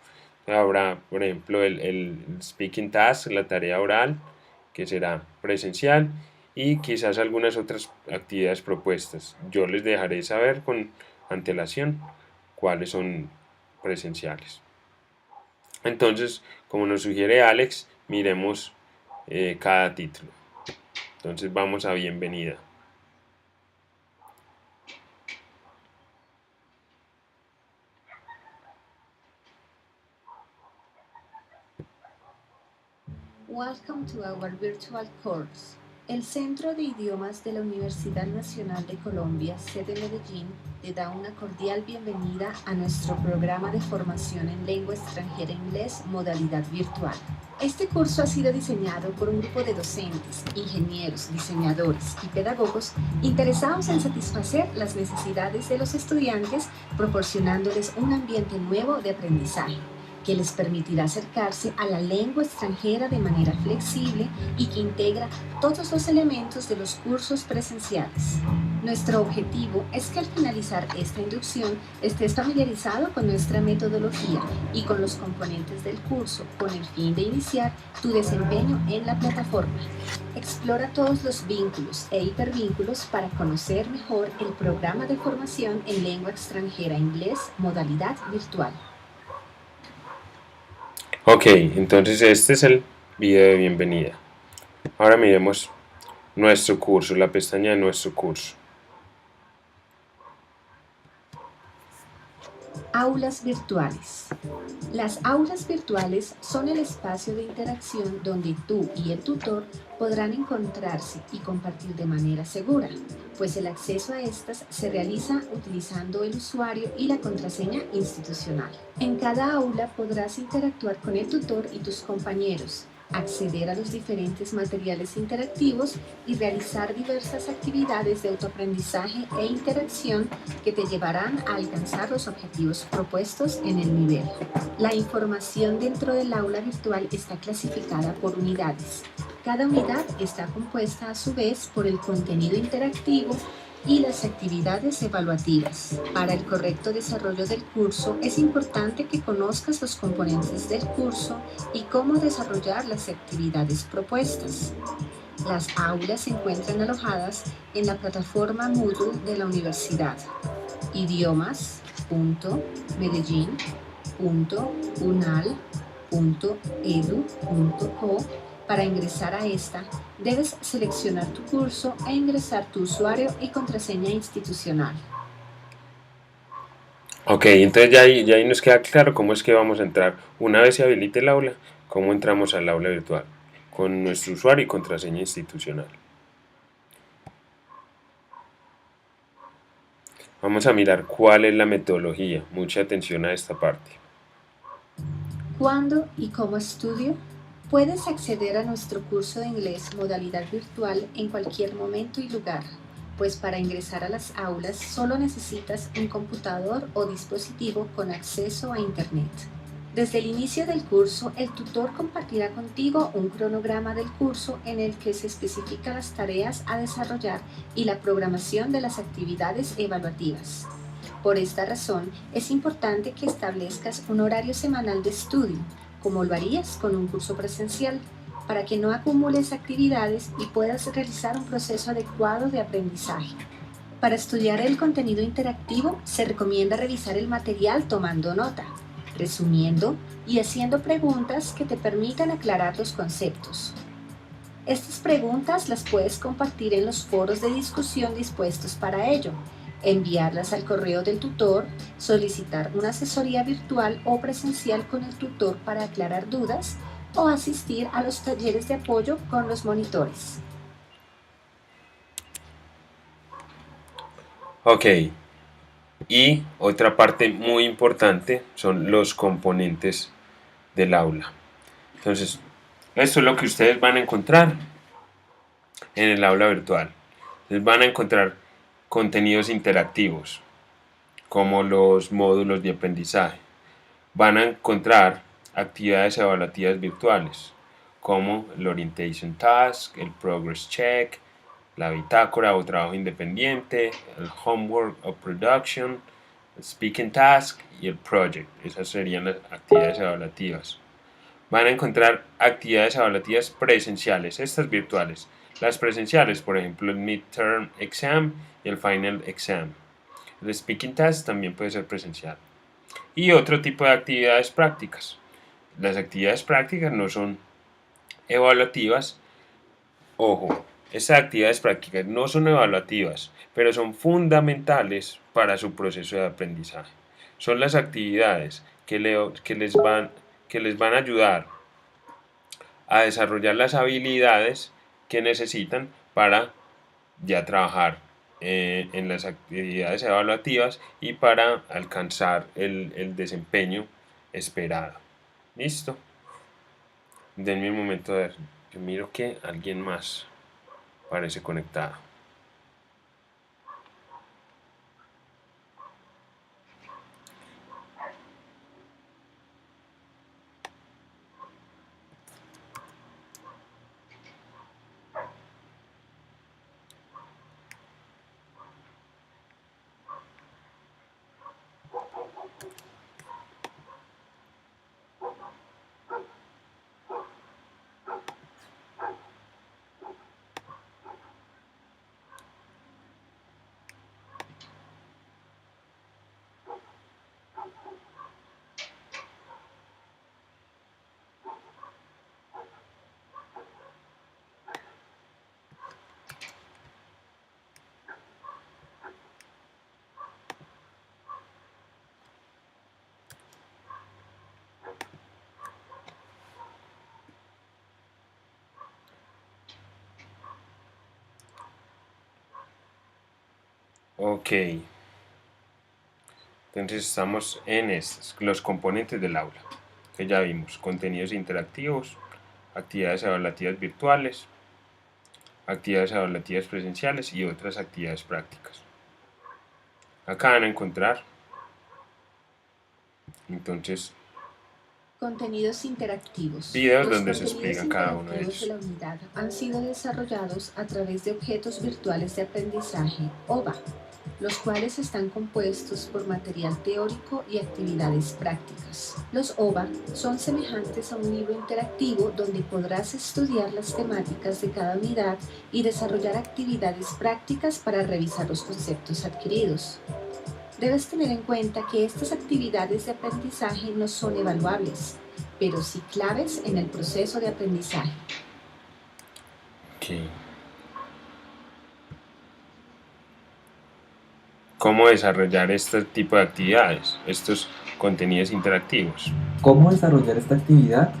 Habrá, por ejemplo, el speaking task, la tarea oral, que será presencial, y quizás algunas otras actividades propuestas. Yo les dejaré saber con antelación cuáles son presenciales. Entonces, como nos sugiere Alex, miremos cada título. Entonces vamos a bienvenida. Welcome to our virtual course. El Centro de Idiomas de la Universidad Nacional de Colombia, sede Medellín, le da una cordial bienvenida a nuestro programa de formación en lengua extranjera inglés modalidad virtual. Este curso ha sido diseñado por un grupo de docentes, ingenieros, diseñadores y pedagogos interesados en satisfacer las necesidades de los estudiantes, proporcionándoles un ambiente nuevo de aprendizaje que les permitirá acercarse a la lengua extranjera de manera flexible y que integra todos los elementos de los cursos presenciales. Nuestro objetivo es que al finalizar esta inducción estés familiarizado con nuestra metodología y con los componentes del curso con el fin de iniciar tu desempeño en la plataforma. Explora todos los vínculos e hipervínculos para conocer mejor el programa de formación en lengua extranjera inglés modalidad virtual. Ok, entonces este es el video de bienvenida. Ahora miremos nuestro curso, la pestaña de nuestro curso. Aulas virtuales. Las aulas virtuales son el espacio de interacción donde tú y el tutor podrán encontrarse y compartir de manera segura, pues el acceso a estas se realiza utilizando el usuario y la contraseña institucional. En cada aula podrás interactuar con el tutor y tus compañeros, acceder a los diferentes materiales interactivos y realizar diversas actividades de autoaprendizaje e interacción que te llevarán a alcanzar los objetivos propuestos en el nivel. La información dentro del aula virtual está clasificada por unidades. Cada unidad está compuesta a su vez por el contenido interactivo y las actividades evaluativas. Para el correcto desarrollo del curso es importante que conozcas los componentes del curso y cómo desarrollar las actividades propuestas. Las aulas se encuentran alojadas en la plataforma Moodle de la universidad idiomas.medellin.unal.edu.co. Para ingresar a esta, debes seleccionar tu curso e ingresar tu usuario y contraseña institucional. Ok, entonces ya ahí nos queda claro cómo es que vamos a entrar. Una vez se habilite el aula, cómo entramos al aula virtual, con nuestro usuario y contraseña institucional. Vamos a mirar cuál es la metodología. Mucha atención a esta parte. ¿Cuándo y cómo estudio? Puedes acceder a nuestro curso de inglés modalidad virtual en cualquier momento y lugar, pues para ingresar a las aulas solo necesitas un computador o dispositivo con acceso a Internet. Desde el inicio del curso, el tutor compartirá contigo un cronograma del curso en el que se especifican las tareas a desarrollar y la programación de las actividades evaluativas. Por esta razón, es importante que establezcas un horario semanal de estudio, como lo harías con un curso presencial, para que no acumules actividades y puedas realizar un proceso adecuado de aprendizaje. Para estudiar el contenido interactivo, se recomienda revisar el material tomando nota, resumiendo y haciendo preguntas que te permitan aclarar los conceptos. Estas preguntas las puedes compartir en los foros de discusión dispuestos para ello, enviarlas al correo del tutor, solicitar una asesoría virtual o presencial con el tutor para aclarar dudas o asistir a los talleres de apoyo con los monitores. Ok, y otra parte muy importante son los componentes del aula. Entonces, esto es lo que ustedes van a encontrar en el aula virtual. Les van a encontrar contenidos interactivos, como los módulos de aprendizaje. Van a encontrar actividades evaluativas virtuales, como el Orientation Task, el Progress Check, la bitácora o trabajo independiente, el Homework o Production, el Speaking Task y el Project. Esas serían las actividades evaluativas. Van a encontrar actividades evaluativas presenciales, estas virtuales, las presenciales, por ejemplo el midterm exam y el final exam. El speaking test también puede ser presencial. Y otro tipo de actividades prácticas. Las actividades prácticas no son evaluativas. Ojo, estas actividades prácticas no son evaluativas, pero son fundamentales para su proceso de aprendizaje. Son las actividades que les van a ayudar a desarrollar las habilidades que necesitan para ya trabajar en las actividades evaluativas y para alcanzar el desempeño esperado. ¿Listo? Denme un momento a ver. Yo miro que alguien más parece conectado. Ok, entonces estamos en estos, los componentes del aula, que ya vimos: contenidos interactivos, actividades evaluativas virtuales, actividades evaluativas presenciales y otras actividades prácticas. Acá van a encontrar, entonces, Contenidos interactivos. videos Los donde se contenidos explican cada uno de interactivos de ellos. la unidad han sido desarrollados a través de objetos virtuales de aprendizaje, OVA, los cuales están compuestos por material teórico y actividades prácticas. Los OVA son semejantes a un libro interactivo donde podrás estudiar las temáticas de cada unidad y desarrollar actividades prácticas para revisar los conceptos adquiridos. Debes tener en cuenta que estas actividades de aprendizaje no son evaluables, pero sí claves en el proceso de aprendizaje. Okay. ¿Cómo desarrollar este tipo de actividades, estos contenidos interactivos? ¿Cómo desarrollar esta actividad?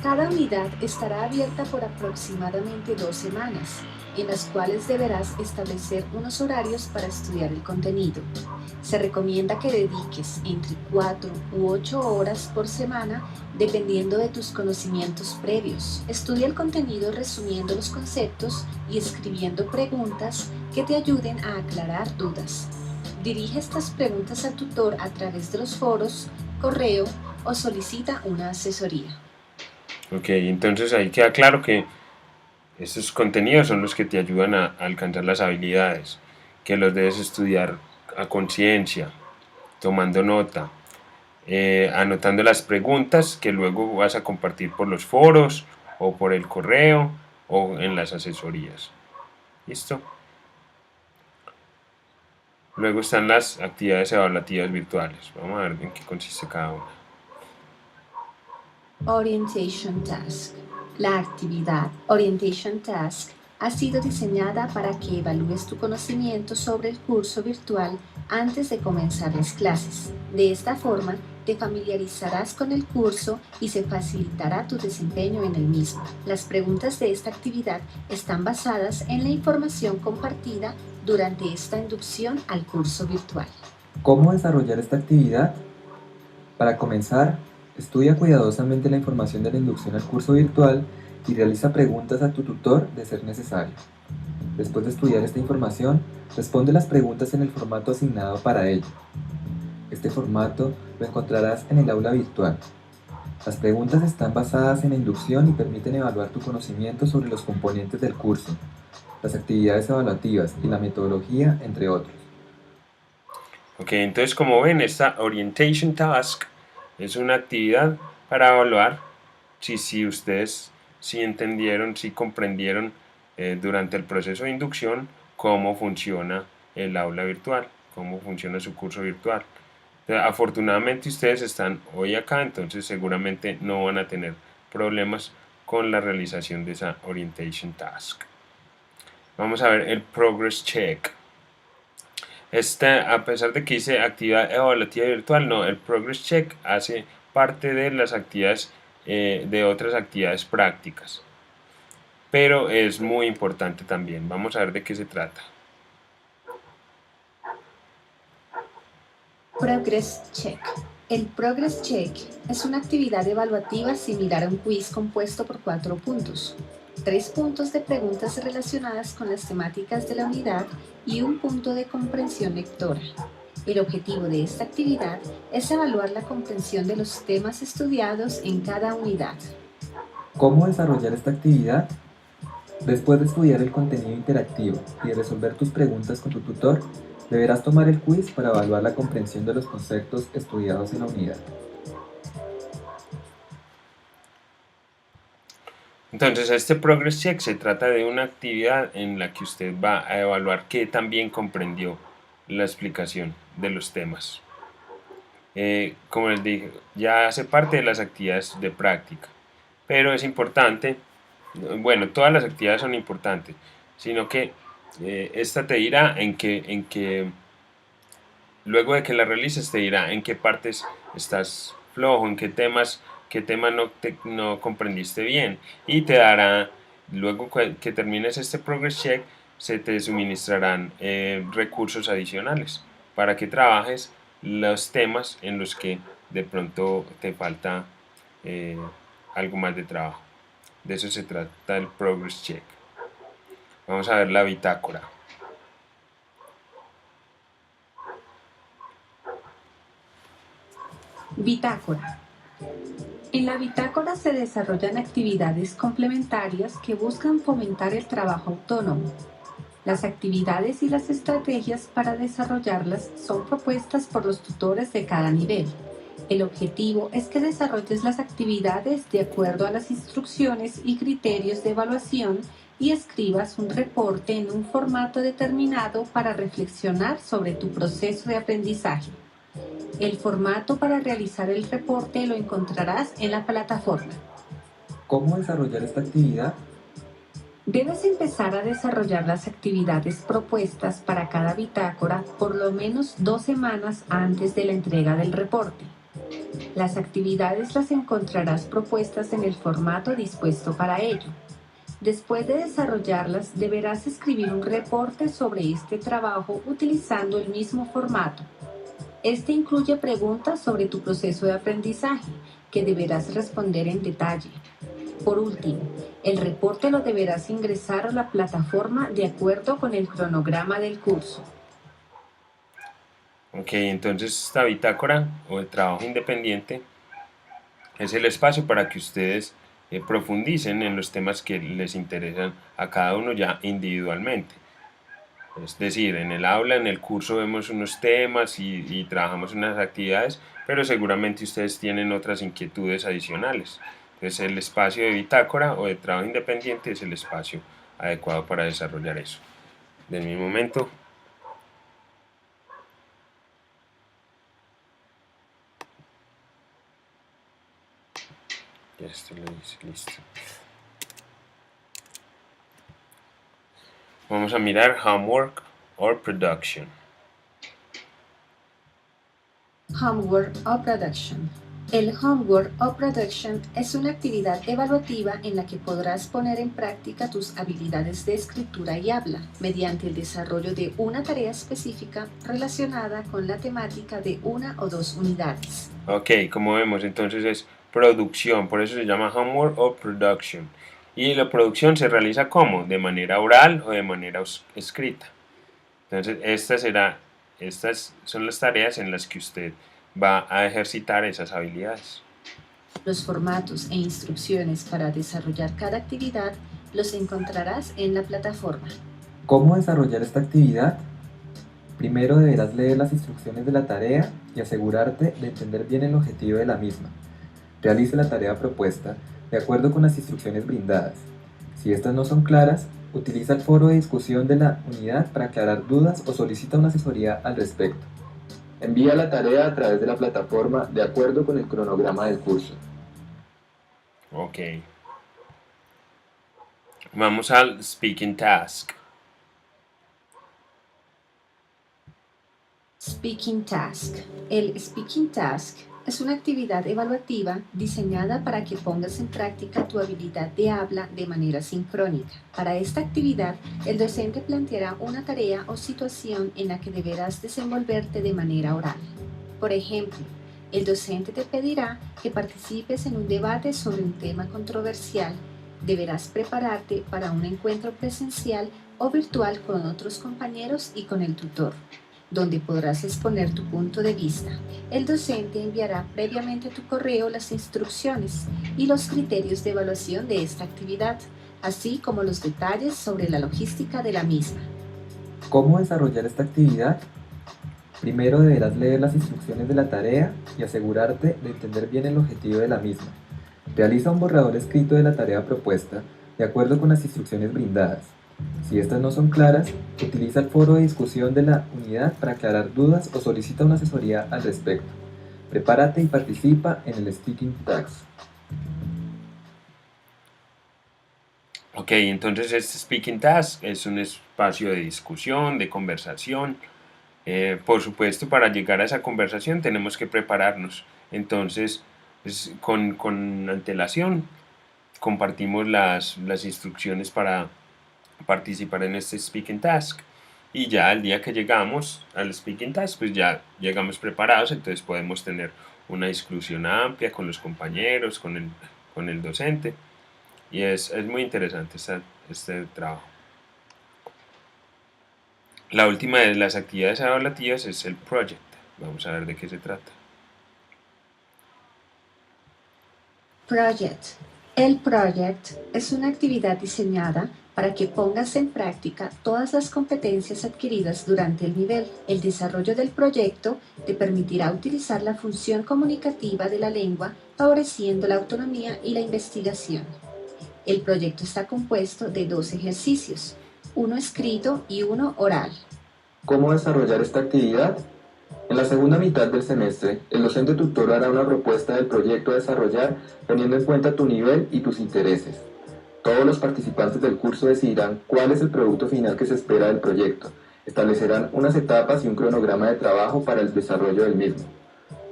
Cada unidad estará abierta por aproximadamente 2 semanas, en las cuales deberás establecer unos horarios para estudiar el contenido. Se recomienda que dediques entre 4 u 8 horas por semana, dependiendo de tus conocimientos previos. Estudia el contenido resumiendo los conceptos y escribiendo preguntas que te ayuden a aclarar dudas. Dirige estas preguntas al tutor a través de los foros, correo o solicita una asesoría. Ok, entonces ahí queda claro que estos contenidos son los que te ayudan a alcanzar las habilidades, que los debes estudiar a conciencia, tomando nota, anotando las preguntas que luego vas a compartir por los foros o por el correo o en las asesorías. ¿Listo? Luego están las actividades evaluativas virtuales. Vamos a ver en qué consiste cada una. Orientation Task. La actividad Orientation Task ha sido diseñada para que evalúes tu conocimiento sobre el curso virtual antes de comenzar las clases. De esta forma, te familiarizarás con el curso y se facilitará tu desempeño en el mismo. Las preguntas de esta actividad están basadas en la información compartida durante esta inducción al curso virtual. ¿Cómo desarrollar esta actividad? Para comenzar, estudia cuidadosamente la información de la inducción al curso virtual y realiza preguntas a tu tutor de ser necesario. Después de estudiar esta información, responde las preguntas en el formato asignado para ello. Este formato lo encontrarás en el aula virtual. Las preguntas están basadas en la inducción y permiten evaluar tu conocimiento sobre los componentes del curso, las actividades evaluativas y la metodología, entre otros. Ok, entonces como ven, esta Orientation Task es una actividad para evaluar si ustedes entendieron, si comprendieron durante el proceso de inducción cómo funciona el aula virtual, cómo funciona su curso virtual. Afortunadamente ustedes están hoy acá, entonces seguramente no van a tener problemas con la realización de esa orientation task. Vamos a ver el progress check. A pesar de que dice actividad evaluativa virtual, no, el progress check hace parte de las actividades, de otras actividades prácticas, pero es muy importante también. Vamos a ver de qué se trata. Progress Check. El Progress Check es una actividad evaluativa similar a un quiz compuesto por 4 puntos. 3 puntos de preguntas relacionadas con las temáticas de la unidad y un punto de comprensión lectora. El objetivo de esta actividad es evaluar la comprensión de los temas estudiados en cada unidad. ¿Cómo desarrollar esta actividad? Después de estudiar el contenido interactivo y de resolver tus preguntas con tu tutor, deberás tomar el quiz para evaluar la comprensión de los conceptos estudiados en la unidad. Entonces, este Progress Check se trata de una actividad en la que usted va a evaluar qué tan bien comprendió la explicación de los temas. Como les dije, ya hace parte de las actividades de práctica, pero es importante, bueno, todas las actividades son importantes, sino que esta te dirá en que luego de que la realices te dirá en qué partes estás flojo, en qué temas no comprendiste bien, y te dará, luego que termines este Progress Check, se te suministrarán recursos adicionales para que trabajes los temas en los que de pronto te falta algo más de trabajo. De eso se trata el Progress Check. Vamos a ver la bitácora. Bitácora. En la bitácora se desarrollan actividades complementarias que buscan fomentar el trabajo autónomo. Las actividades y las estrategias para desarrollarlas son propuestas por los tutores de cada nivel. El objetivo es que desarrolles las actividades de acuerdo a las instrucciones y criterios de evaluación y escribas un reporte en un formato determinado para reflexionar sobre tu proceso de aprendizaje. El formato para realizar el reporte lo encontrarás en la plataforma. ¿Cómo desarrollar esta actividad? Debes empezar a desarrollar las actividades propuestas para cada bitácora por lo menos 2 semanas antes de la entrega del reporte. Las actividades las encontrarás propuestas en el formato dispuesto para ello. Después de desarrollarlas, deberás escribir un reporte sobre este trabajo utilizando el mismo formato. Este incluye preguntas sobre tu proceso de aprendizaje, que deberás responder en detalle. Por último, el reporte lo deberás ingresar a la plataforma de acuerdo con el cronograma del curso. Ok, entonces esta bitácora o el trabajo independiente es el espacio para que ustedes profundicen en los temas que les interesan a cada uno ya individualmente. Es decir, en el aula, en el curso vemos unos temas y trabajamos unas actividades, pero seguramente ustedes tienen otras inquietudes adicionales. Entonces el espacio de bitácora o de trabajo independiente es el espacio adecuado para desarrollar eso. Denme un momento. Ya esto lo hice, listo. Vamos a mirar homework or production. Homework o Production. El Homework o Production es una actividad evaluativa en la que podrás poner en práctica tus habilidades de escritura y habla mediante el desarrollo de una tarea específica relacionada con la temática de 1 o 2 unidades. Ok, como vemos, entonces es producción, por eso se llama Homework o Production. Y la producción se realiza ¿cómo? De manera oral o de manera escrita. Entonces estas son las tareas en las que usted va a ejercitar esas habilidades. Los formatos e instrucciones para desarrollar cada actividad los encontrarás en la plataforma. ¿Cómo desarrollar esta actividad? Primero deberás leer las instrucciones de la tarea y asegurarte de entender bien el objetivo de la misma. Realice la tarea propuesta de acuerdo con las instrucciones brindadas. Si estas no son claras, Utiliza el foro de discusión de la unidad para aclarar dudas o solicita una asesoría al respecto. Envía la tarea a través de la plataforma de acuerdo con el cronograma del curso. Ok. Vamos al speaking task. Speaking Task. El Speaking Task es una actividad evaluativa diseñada para que pongas en práctica tu habilidad de habla de manera sincrónica. Para esta actividad, el docente planteará una tarea o situación en la que deberás desenvolverte de manera oral. Por ejemplo, el docente te pedirá que participes en un debate sobre un tema controversial. Deberás prepararte para un encuentro presencial o virtual con otros compañeros y con el tutor, donde podrás exponer tu punto de vista. El docente enviará previamente a tu correo las instrucciones y los criterios de evaluación de esta actividad, así como los detalles sobre la logística de la misma. ¿Cómo desarrollar esta actividad? Primero deberás leer las instrucciones de la tarea y asegurarte de entender bien el objetivo de la misma. Realiza un borrador escrito de la tarea propuesta de acuerdo con las instrucciones brindadas. Si estas no son claras, utiliza el foro de discusión de la unidad para aclarar dudas o solicita una asesoría al respecto. Prepárate y participa en el Speaking Task. Ok, entonces este Speaking Task es un espacio de discusión, de conversación. Por supuesto, para llegar a esa conversación tenemos que prepararnos. Entonces, con antelación, compartimos las instrucciones para participar en este Speaking Task. Y ya el día que llegamos al Speaking Task, pues ya llegamos preparados, entonces podemos tener una discusión amplia con los compañeros, con el docente. Y es muy interesante este trabajo. La última de las actividades evaluativas es el project. Vamos a ver de qué se trata. Project. El project es una actividad diseñada para que pongas en práctica todas las competencias adquiridas durante el nivel. El desarrollo del proyecto te permitirá utilizar la función comunicativa de la lengua, favoreciendo la autonomía y la investigación. El proyecto está compuesto de 2 ejercicios, uno escrito y uno oral. ¿Cómo desarrollar esta actividad? En la segunda mitad del semestre, el docente tutor hará una propuesta del proyecto a desarrollar teniendo en cuenta tu nivel y tus intereses. Todos los participantes del curso decidirán cuál es el producto final que se espera del proyecto. Establecerán unas etapas y un cronograma de trabajo para el desarrollo del mismo.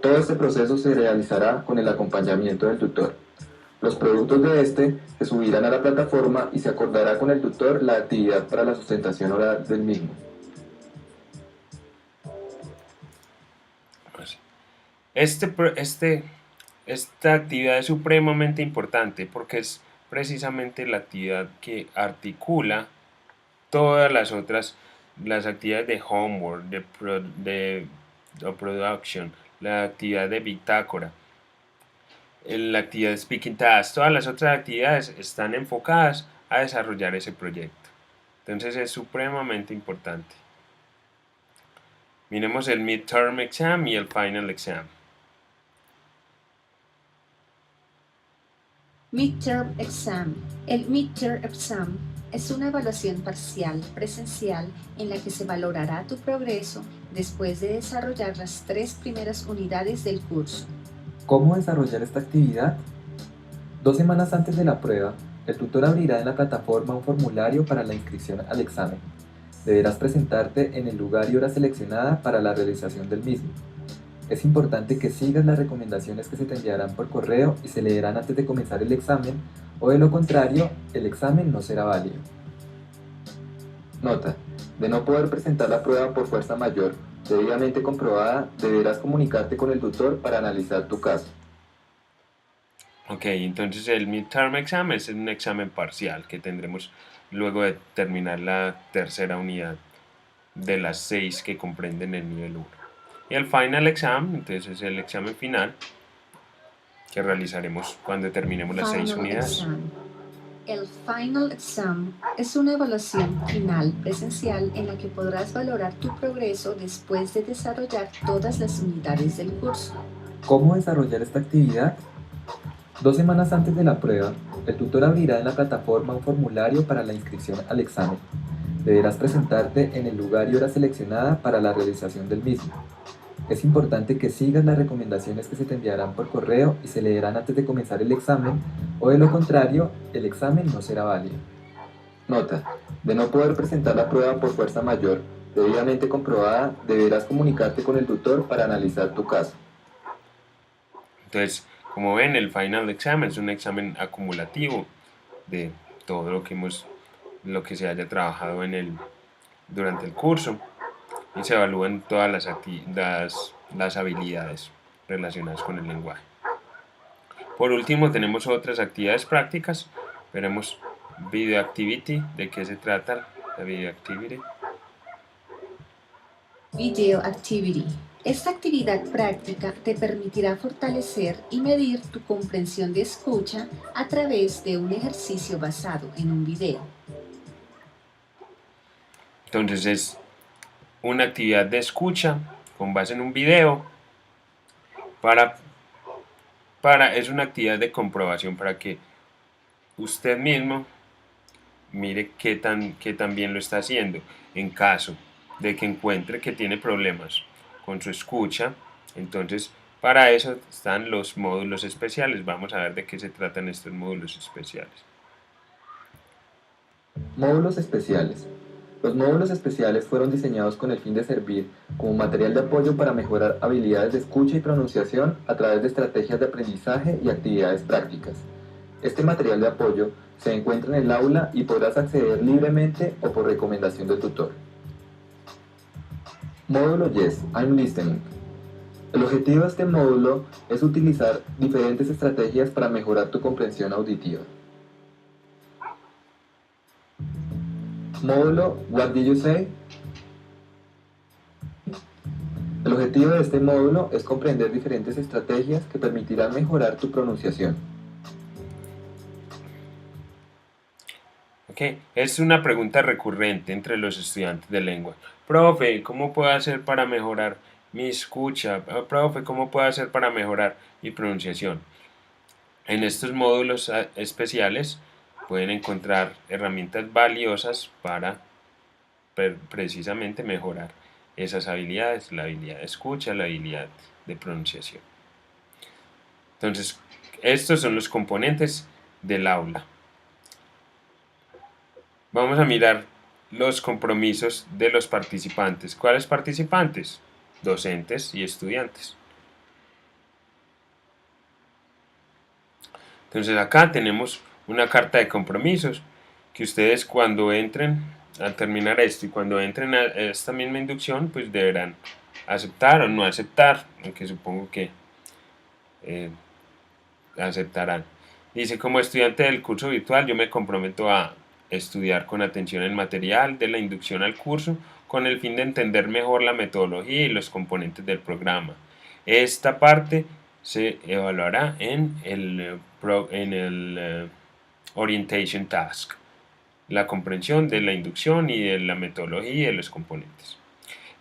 Todo este proceso se realizará con el acompañamiento del tutor. Los productos de este se subirán a la plataforma y se acordará con el tutor la actividad para la sustentación oral del mismo. Esta actividad es supremamente importante porque es precisamente la actividad que articula todas las actividades de homework, de production, la actividad de bitácora, la actividad de speaking task. Todas las otras actividades están enfocadas a desarrollar ese proyecto. Entonces es supremamente importante. Miremos el midterm exam y el final exam. Midterm Exam. El Midterm Exam es una evaluación parcial presencial en la que se valorará tu progreso después de desarrollar las 3 primeras unidades del curso. ¿Cómo desarrollar esta actividad? 2 semanas antes de la prueba, el tutor abrirá en la plataforma un formulario para la inscripción al examen. Deberás presentarte en el lugar y hora seleccionada para la realización del mismo. Es importante que sigas las recomendaciones que se te enviarán por correo y se leerán antes de comenzar el examen, o de lo contrario, el examen no será válido. Nota: de no poder presentar la prueba por fuerza mayor, debidamente comprobada, deberás comunicarte con el tutor para analizar tu caso. Ok, entonces el midterm exam es un examen parcial que tendremos luego de terminar la tercera unidad de las 6 que comprenden el nivel 1. Y el final exam, entonces es el examen final que realizaremos cuando terminemos las 6 unidades. Exam. El Final Exam es una evaluación final presencial en la que podrás valorar tu progreso después de desarrollar todas las unidades del curso. ¿Cómo desarrollar esta actividad? 2 semanas antes de la prueba, El tutor abrirá en la plataforma un formulario para la inscripción al examen. Deberás presentarte en el lugar y hora seleccionada para la realización del mismo. Es importante que sigas las recomendaciones que se te enviarán por correo y se leerán antes de comenzar el examen, o de lo contrario, el examen no será válido. Nota: de no poder presentar la prueba por fuerza mayor debidamente comprobada, deberás comunicarte con el tutor para analizar tu caso. Entonces, como ven, el final exam es un examen acumulativo de todo lo que se haya trabajado durante el curso, y se evalúan todas las habilidades relacionadas con el lenguaje. Por último, tenemos otras actividades prácticas. Veremos Video Activity. ¿De qué se trata la Video Activity? Video Activity. Esta actividad práctica te permitirá fortalecer y medir tu comprensión de escucha a través de un ejercicio basado en un video. Entonces es una actividad de escucha con base en un video. Es una actividad de comprobación para que usted mismo mire qué tan bien lo está haciendo. En caso de que encuentre que tiene problemas con su escucha, entonces para eso están los módulos especiales. Vamos a ver de qué se tratan estos módulos especiales. Módulos especiales. Los módulos especiales fueron diseñados con el fin de servir como material de apoyo para mejorar habilidades de escucha y pronunciación a través de estrategias de aprendizaje y actividades prácticas. Este material de apoyo se encuentra en el aula y podrás acceder libremente o por recomendación del tutor. Módulo Yes, I'm Listening. El objetivo de este módulo es utilizar diferentes estrategias para mejorar tu comprensión auditiva. Módulo What Did You Say? El objetivo de este módulo es comprender diferentes estrategias que permitirán mejorar tu pronunciación. Okay. Es una pregunta recurrente entre los estudiantes de lengua. Profe, ¿cómo puedo hacer para mejorar mi escucha? Profe, ¿cómo puedo hacer para mejorar mi pronunciación? En estos módulos especiales pueden encontrar herramientas valiosas para precisamente mejorar esas habilidades, la habilidad de escucha, la habilidad de pronunciación. Entonces, estos son los componentes del aula. Vamos a mirar los compromisos de los participantes. ¿Cuáles participantes? Docentes y estudiantes. Entonces acá tenemos una carta de compromisos que ustedes cuando entren, al terminar esto y cuando entren a esta misma inducción, pues deberán aceptar o no aceptar, aunque supongo que aceptarán. Dice: como estudiante del curso virtual, yo me comprometo a estudiar con atención el material de la inducción al curso con el fin de entender mejor la metodología y los componentes del programa. Esta parte se evaluará en el Orientation Task, la comprensión de la inducción y de la metodología y de los componentes.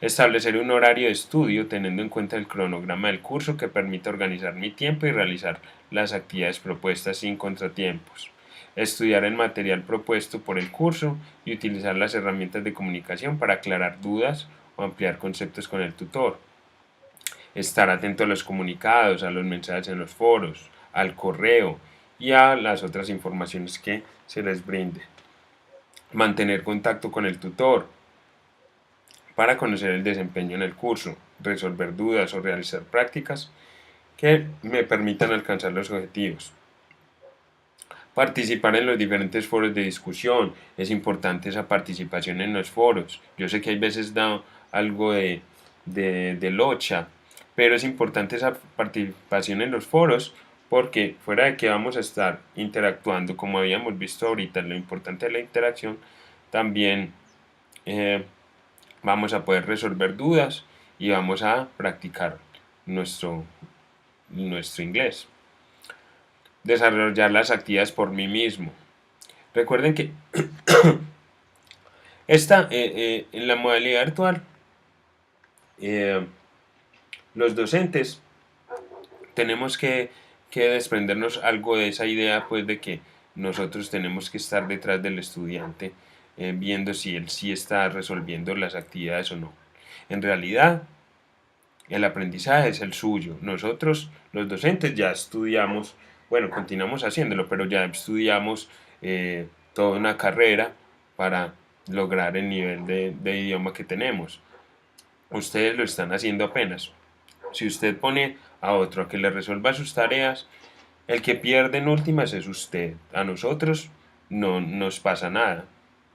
Establecer un horario de estudio teniendo en cuenta el cronograma del curso que permita organizar mi tiempo y realizar las actividades propuestas sin contratiempos. Estudiar el material propuesto por el curso y utilizar las herramientas de comunicación para aclarar dudas o ampliar conceptos con el tutor. Estar atento a los comunicados, a los mensajes en los foros, al correo y a las otras informaciones que se les brinde. Mantener contacto con el tutor para conocer el desempeño en el curso, resolver dudas o realizar prácticas que me permitan alcanzar los objetivos. Participar en los diferentes foros de discusión. Es importante esa participación en los foros. Yo sé que hay veces da algo de locha, pero es importante esa participación en los foros porque fuera de que vamos a estar interactuando, como habíamos visto ahorita, lo importante de la interacción, también vamos a poder resolver dudas y vamos a practicar nuestro inglés. Desarrollar las actividades por mí mismo. Recuerden que en la modalidad virtual, los docentes tenemos que desprendernos algo de esa idea, pues, de que nosotros tenemos que estar detrás del estudiante viendo si él sí está resolviendo las actividades o no. En realidad, el aprendizaje es el suyo. Nosotros, los docentes, ya estudiamos, bueno, continuamos haciéndolo, pero ya estudiamos toda una carrera para lograr el nivel de idioma que tenemos. Ustedes lo están haciendo apenas. Si usted pone a otro a que le resuelva sus tareas, el que pierde en últimas es usted. A nosotros no nos pasa nada.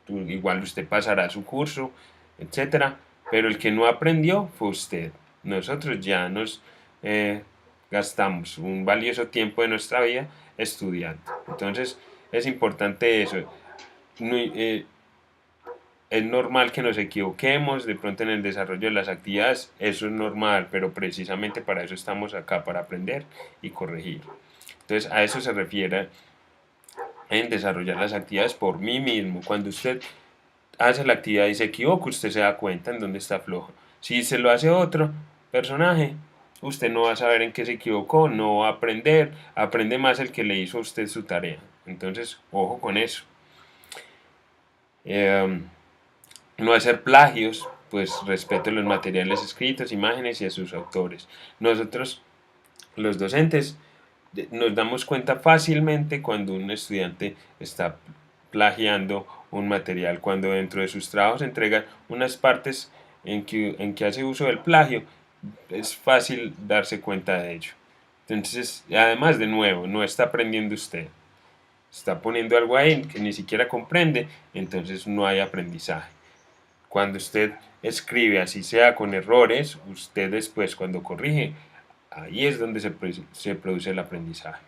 Igual usted pasará su curso, etcétera, pero el que no aprendió fue usted. Nosotros ya nos gastamos un valioso tiempo de nuestra vida estudiando. Entonces es importante eso. Es normal que nos equivoquemos de pronto en el desarrollo de las actividades, eso es normal, pero precisamente para eso estamos acá, para aprender y corregir. Entonces a eso se refiere en desarrollar las actividades por mí mismo. Cuando usted hace la actividad y se equivoca, usted se da cuenta en dónde está flojo. Si se lo hace otro personaje, usted no va a saber en qué se equivocó, no va a aprender, aprende más el que le hizo a usted su tarea. Entonces, ojo con eso. No hacer plagios, pues respeto los materiales escritos, imágenes y a sus autores. Nosotros, los docentes, nos damos cuenta fácilmente cuando un estudiante está plagiando un material, cuando dentro de sus trabajos entrega unas partes en que hace uso del plagio, es fácil darse cuenta de ello. Entonces, además, de nuevo, no está aprendiendo usted, está poniendo algo ahí que ni siquiera comprende, entonces no hay aprendizaje. Cuando usted escribe, así sea con errores, usted después cuando corrige, ahí es donde se produce el aprendizaje.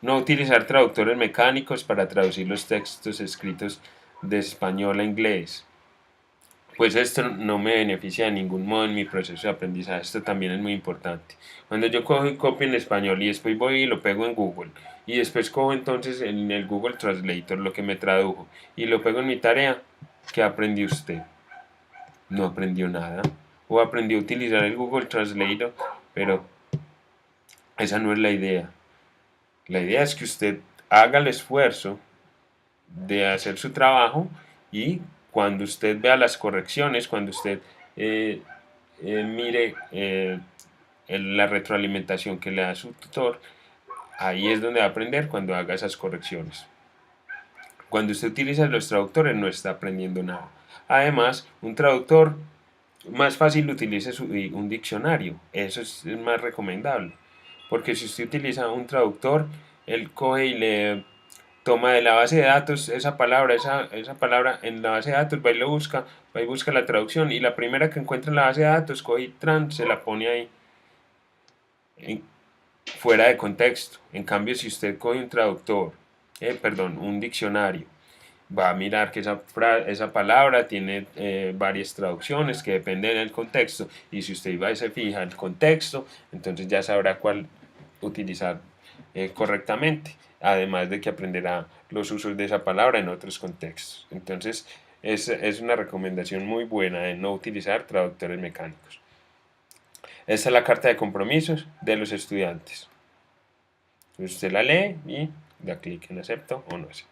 No utilizar traductores mecánicos para traducir los textos escritos de español a inglés. Pues esto no me beneficia de ningún modo en mi proceso de aprendizaje. Esto también es muy importante. Cuando yo cojo y copio en español y después voy y lo pego en Google y después cojo entonces en el Google Translator lo que me tradujo y lo pego en mi tarea, ¿qué aprendió usted? No aprendió nada. O aprendió a utilizar el Google Translator, pero esa no es la idea. La idea es que usted haga el esfuerzo de hacer su trabajo y cuando usted vea las correcciones, cuando usted mire la retroalimentación que le da su tutor, ahí es donde va a aprender cuando haga esas correcciones. Cuando usted utiliza los traductores no está aprendiendo nada. Además, un traductor más fácil utilice un diccionario, eso es más recomendable, porque si usted utiliza un traductor, él coge y le toma de la base de datos esa palabra en la base de datos, va y busca la traducción y la primera que encuentra en la base de datos, coge y se la pone ahí fuera de contexto. En cambio, si usted coge un traductor, un diccionario, va a mirar que esa palabra tiene varias traducciones que dependen del contexto y si usted va y se fija en el contexto, entonces ya sabrá cuál utilizar correctamente, además de que aprenderá los usos de esa palabra en otros contextos. Entonces es una recomendación muy buena de no utilizar traductores mecánicos. Esta es la carta de compromisos de los estudiantes. Usted la lee y da clic en acepto o no acepto.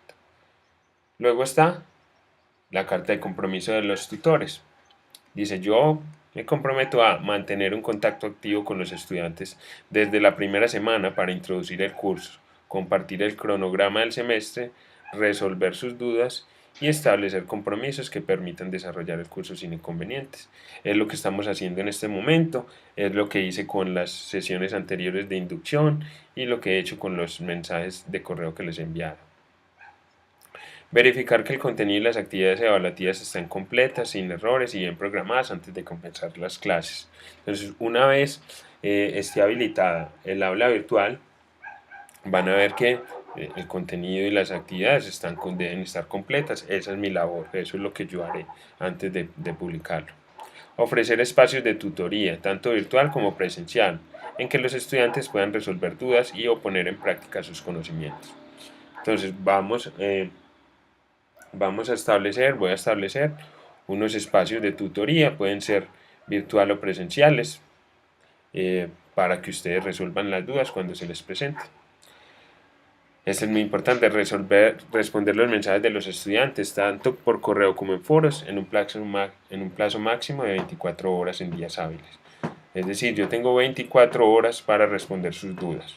Luego está la carta de compromiso de los tutores. Dice: yo me comprometo a mantener un contacto activo con los estudiantes desde la primera semana para introducir el curso, compartir el cronograma del semestre, resolver sus dudas y establecer compromisos que permitan desarrollar el curso sin inconvenientes. Es lo que estamos haciendo en este momento, es lo que hice con las sesiones anteriores de inducción y lo que he hecho con los mensajes de correo que les he enviado. Verificar que el contenido y las actividades evaluativas están completas, sin errores y bien programadas antes de comenzar las clases. Entonces, una vez esté habilitada el aula virtual, van a ver que el contenido y las actividades deben estar completas. Esa es mi labor, eso es lo que yo haré antes de publicarlo. Ofrecer espacios de tutoría, tanto virtual como presencial, en que los estudiantes puedan resolver dudas y o poner en práctica sus conocimientos. Entonces, voy a establecer unos espacios de tutoría, pueden ser virtual o presenciales, para que ustedes resuelvan las dudas cuando se les presente. Esto es muy importante, responder los mensajes de los estudiantes, tanto por correo como en foros, en un plazo máximo de 24 horas en días hábiles. Es decir, yo tengo 24 horas para responder sus dudas.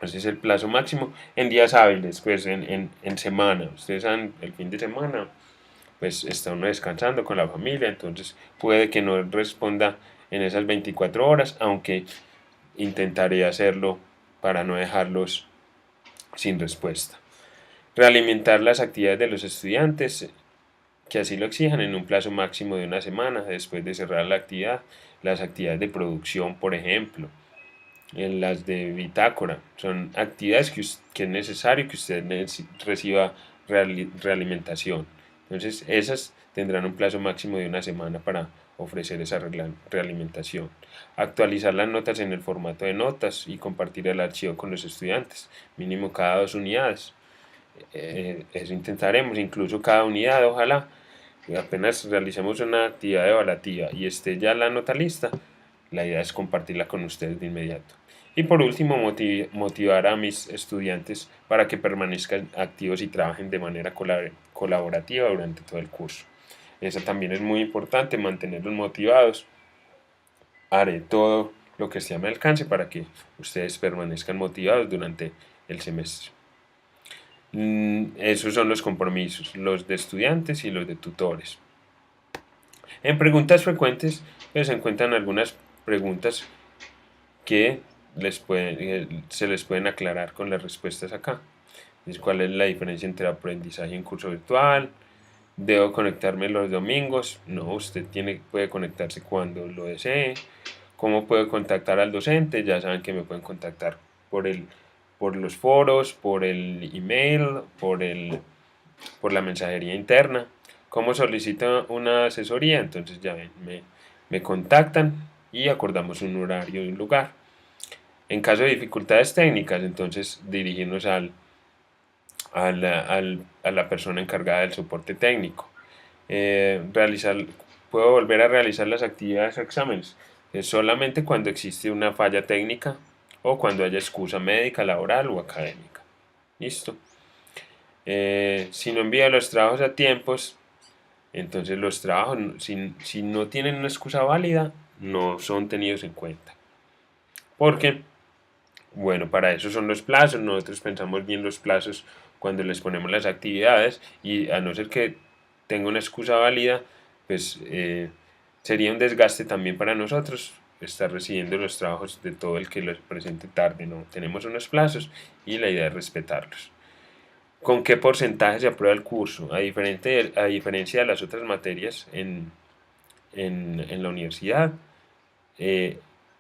Ese es el plazo máximo en días hábiles, pues en semana. Ustedes saben, el fin de semana, pues está uno descansando con la familia, entonces puede que no responda en esas 24 horas, aunque intentaré hacerlo para no dejarlos sin respuesta. Realimentar las actividades de los estudiantes que así lo exijan en un plazo máximo de una semana después de cerrar la actividad. Las actividades de producción, por ejemplo, en las de bitácora, son actividades que es necesario que usted reciba realimentación. Entonces, esas tendrán un plazo máximo de una semana para ofrecer esa realimentación. Actualizar las notas en el formato de notas y compartir el archivo con los estudiantes, mínimo cada 2 unidades. Eso intentaremos, incluso cada unidad, ojalá. Apenas realicemos una actividad evaluativa y esté ya la nota lista, la idea es compartirla con ustedes de inmediato. Y por último, motivar a mis estudiantes para que permanezcan activos y trabajen de manera colaborativa durante todo el curso. Eso también es muy importante, mantenerlos motivados. Haré todo lo que esté a mi alcance para que ustedes permanezcan motivados durante el semestre. Esos son los compromisos, los de estudiantes y los de tutores. En preguntas frecuentes se encuentran algunas preguntas que se les pueden aclarar con las respuestas acá. ¿Cuál es la diferencia entre aprendizaje en curso virtual? ¿Debo conectarme los domingos? No, usted puede conectarse cuando lo desee. ¿Cómo puedo contactar al docente? Ya saben que me pueden contactar por los foros, por el email, por la mensajería interna. ¿Cómo solicito una asesoría? Entonces ya ven, me contactan y acordamos un horario y un lugar. En caso de dificultades técnicas, entonces dirigirnos a la persona encargada del soporte técnico. Puedo volver a realizar las actividades o exámenes solamente cuando existe una falla técnica o cuando haya excusa médica, laboral o académica. Listo. Si no envía los trabajos a tiempos, entonces los trabajos, si no tienen una excusa válida, no son tenidos en cuenta. Porque, bueno, para eso son los plazos. Nosotros pensamos bien los plazos cuando les ponemos las actividades, y a no ser que tenga una excusa válida, pues sería un desgaste también para nosotros estar recibiendo los trabajos de todo el que los presente tarde. No, tenemos unos plazos y la idea es respetarlos. ¿Con qué porcentaje se aprueba el curso? A diferencia de las otras materias en la universidad,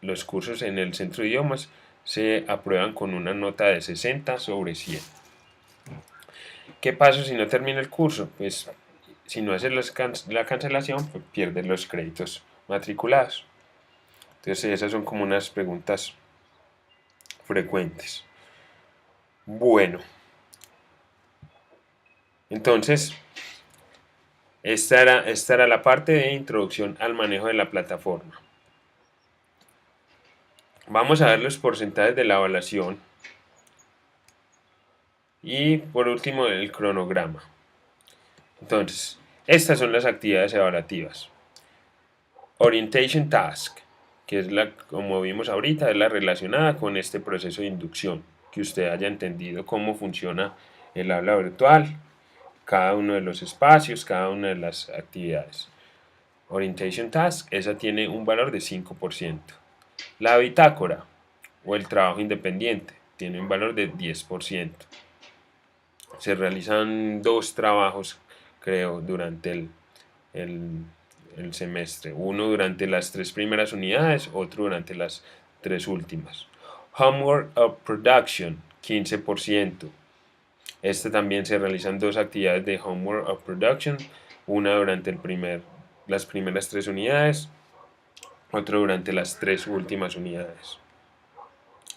los cursos en el centro de idiomas se aprueban con una nota de 60 sobre 100. ¿Qué pasa si no termina el curso? Pues si no haces la cancelación, pues pierdes los créditos matriculados. Entonces esas son como unas preguntas frecuentes. Bueno, entonces esta era la parte de introducción al manejo de la plataforma. Vamos a ver los porcentajes de la evaluación y por último el cronograma. Entonces, estas son las actividades evaluativas. Orientation Task, que es como vimos ahorita, es la relacionada con este proceso de inducción, que usted haya entendido cómo funciona el aula virtual, cada uno de los espacios, cada una de las actividades. Orientation Task, esa tiene un valor de 5%. La bitácora o el trabajo independiente tiene un valor de 10%. Se realizan 2 trabajos, creo, durante el semestre. Uno durante las 3 primeras unidades, otro durante las 3 últimas. Homework of Production, 15%. También se realizan 2 actividades de Homework of Production, una durante las primeras 3 unidades, otra durante las 3 últimas unidades.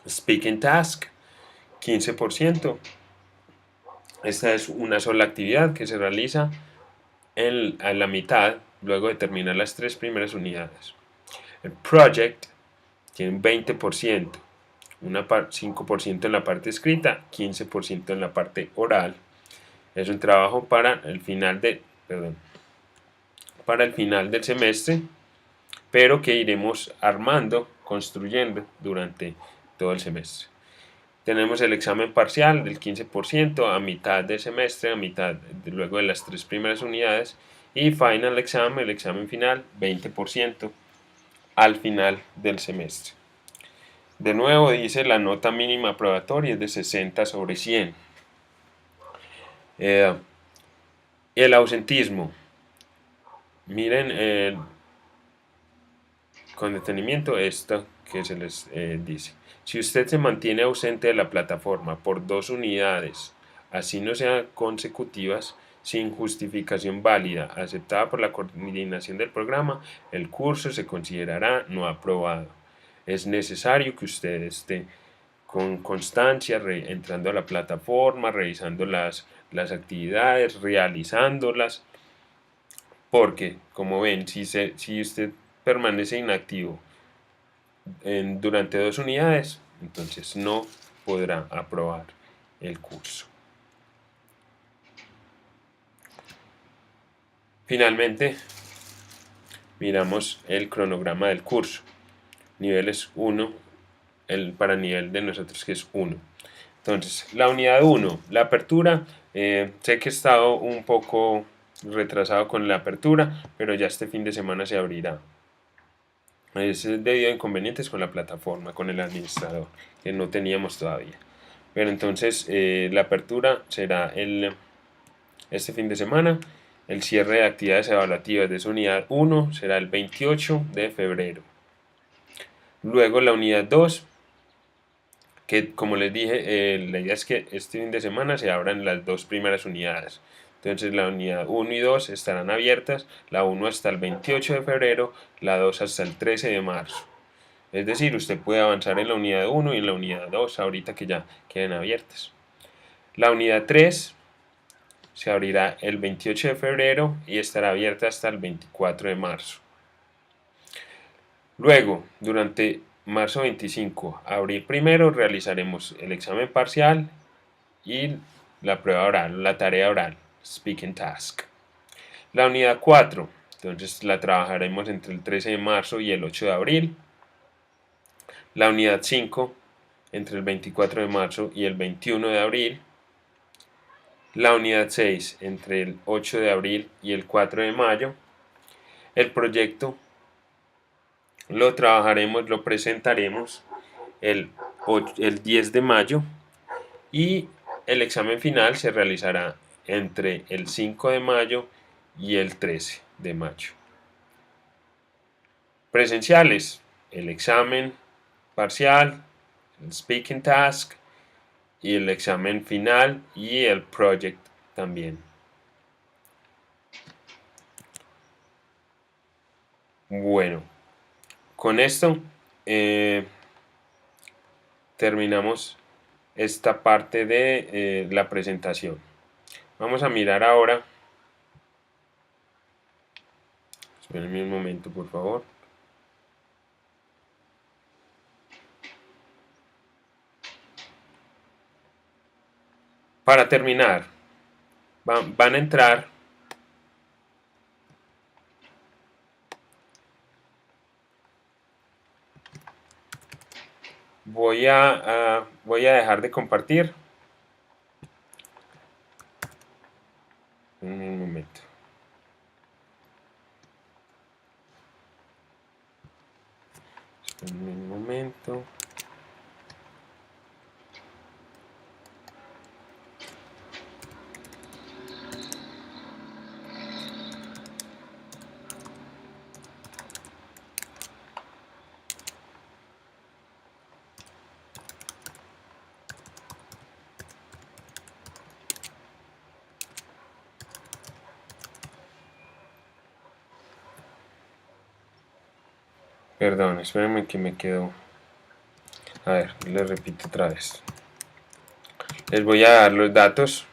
Speaking Task, 15%. Esta es una sola actividad que se realiza a la mitad, luego de terminar las 3 primeras unidades. El Project tiene un 20%, 5% en la parte escrita, 15% en la parte oral. Es un trabajo para el final del semestre, pero que iremos armando, construyendo durante todo el semestre. Tenemos el examen parcial del 15% a mitad del semestre, luego de las 3 primeras unidades, y final exam, el examen final, 20% al final del semestre. De nuevo dice la nota mínima aprobatoria es de 60 sobre 100. El ausentismo. Miren con detenimiento esto que se les dice. Si usted se mantiene ausente de la plataforma por 2 unidades, así no sean consecutivas, sin justificación válida aceptada por la coordinación del programa, el curso se considerará no aprobado. Es necesario que usted esté con constancia entrando a la plataforma, revisando las actividades, realizándolas, porque como ven, si usted permanece inactivo durante 2 unidades, entonces no podrá aprobar el curso. Finalmente, miramos el cronograma del curso. Niveles 1, para nivel de nosotros que es 1. Entonces, la unidad 1, la apertura, sé que he estado un poco retrasado con la apertura, pero ya este fin de semana se abrirá. Es debido a inconvenientes con la plataforma, con el administrador, que no teníamos todavía. Pero entonces la apertura será este fin de semana. El cierre de actividades evaluativas de esa unidad 1 será el 28 de febrero. Luego la unidad 2, que como les dije, la idea es que este fin de semana se abran las 2 primeras unidades. Entonces la unidad 1 y 2 estarán abiertas, la 1 hasta el 28 de febrero, la 2 hasta el 13 de marzo. Es decir, usted puede avanzar en la unidad 1 y en la unidad 2 ahorita que ya queden abiertas. La unidad 3 se abrirá el 28 de febrero y estará abierta hasta el 24 de marzo. Luego, durante marzo 25, abril primero, realizaremos el examen parcial y la prueba oral, la tarea oral, Speaking Task. La unidad 4, entonces la trabajaremos entre el 13 de marzo y el 8 de abril. La unidad 5, entre el 24 de marzo y el 21 de abril. La unidad 6, entre el 8 de abril y el 4 de mayo. El proyecto lo presentaremos el 10 de mayo y el examen final se realizará entre el 5 de mayo y el 13 de mayo. Presenciales, el examen parcial, el Speaking Task y el examen final y el project también. Bueno, con esto terminamos esta parte de la presentación. Vamos a mirar ahora. Espérenme un momento, por favor. Para terminar, van a entrar voy a dejar de compartir un momento. Espérenme un momento. Perdón, espérenme que me quedo. A ver, les repito otra vez. Les voy a dar los datos.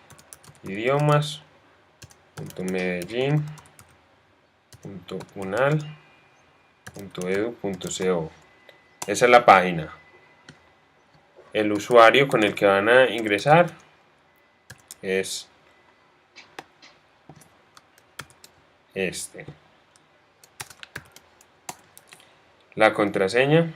idiomas.medellin.unal.edu.co. Esa es la página. el usuario con el que van a ingresar es este. La contraseña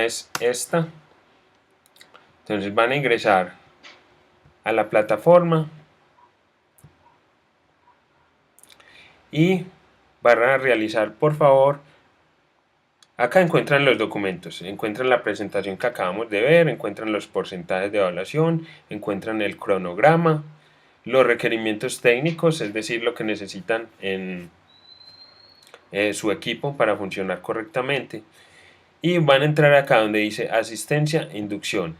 es esta. Entonces van a ingresar a la plataforma y van a realizar, por favor, acá encuentran los documentos, encuentran la presentación que acabamos de ver, encuentran los porcentajes de evaluación, encuentran el cronograma, los requerimientos técnicos, es decir, lo que necesitan en su equipo para funcionar correctamente, y van a entrar acá donde dice asistencia e inducción.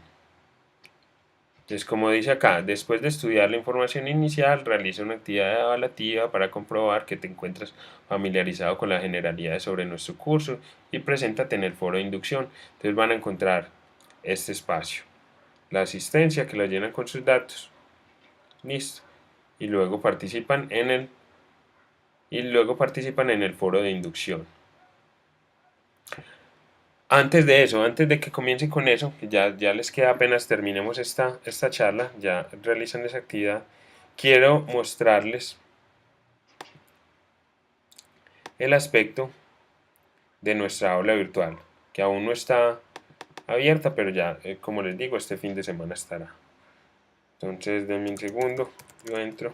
Entonces, como dice acá, después de estudiar la información inicial, realiza una actividad evaluativa para comprobar que te encuentras familiarizado con las generalidades sobre nuestro curso y preséntate en el foro de inducción. Entonces van a encontrar este espacio, la asistencia, que la llenan con sus datos, listo, y luego participan en el foro de inducción. Antes de eso, antes de que comiencen con eso, que ya les queda apenas terminemos esta charla, ya realizan esa actividad, quiero mostrarles el aspecto de nuestra aula virtual, que aún no está abierta, pero ya, como les digo, este fin de semana estará. Entonces, denme un segundo, yo entro.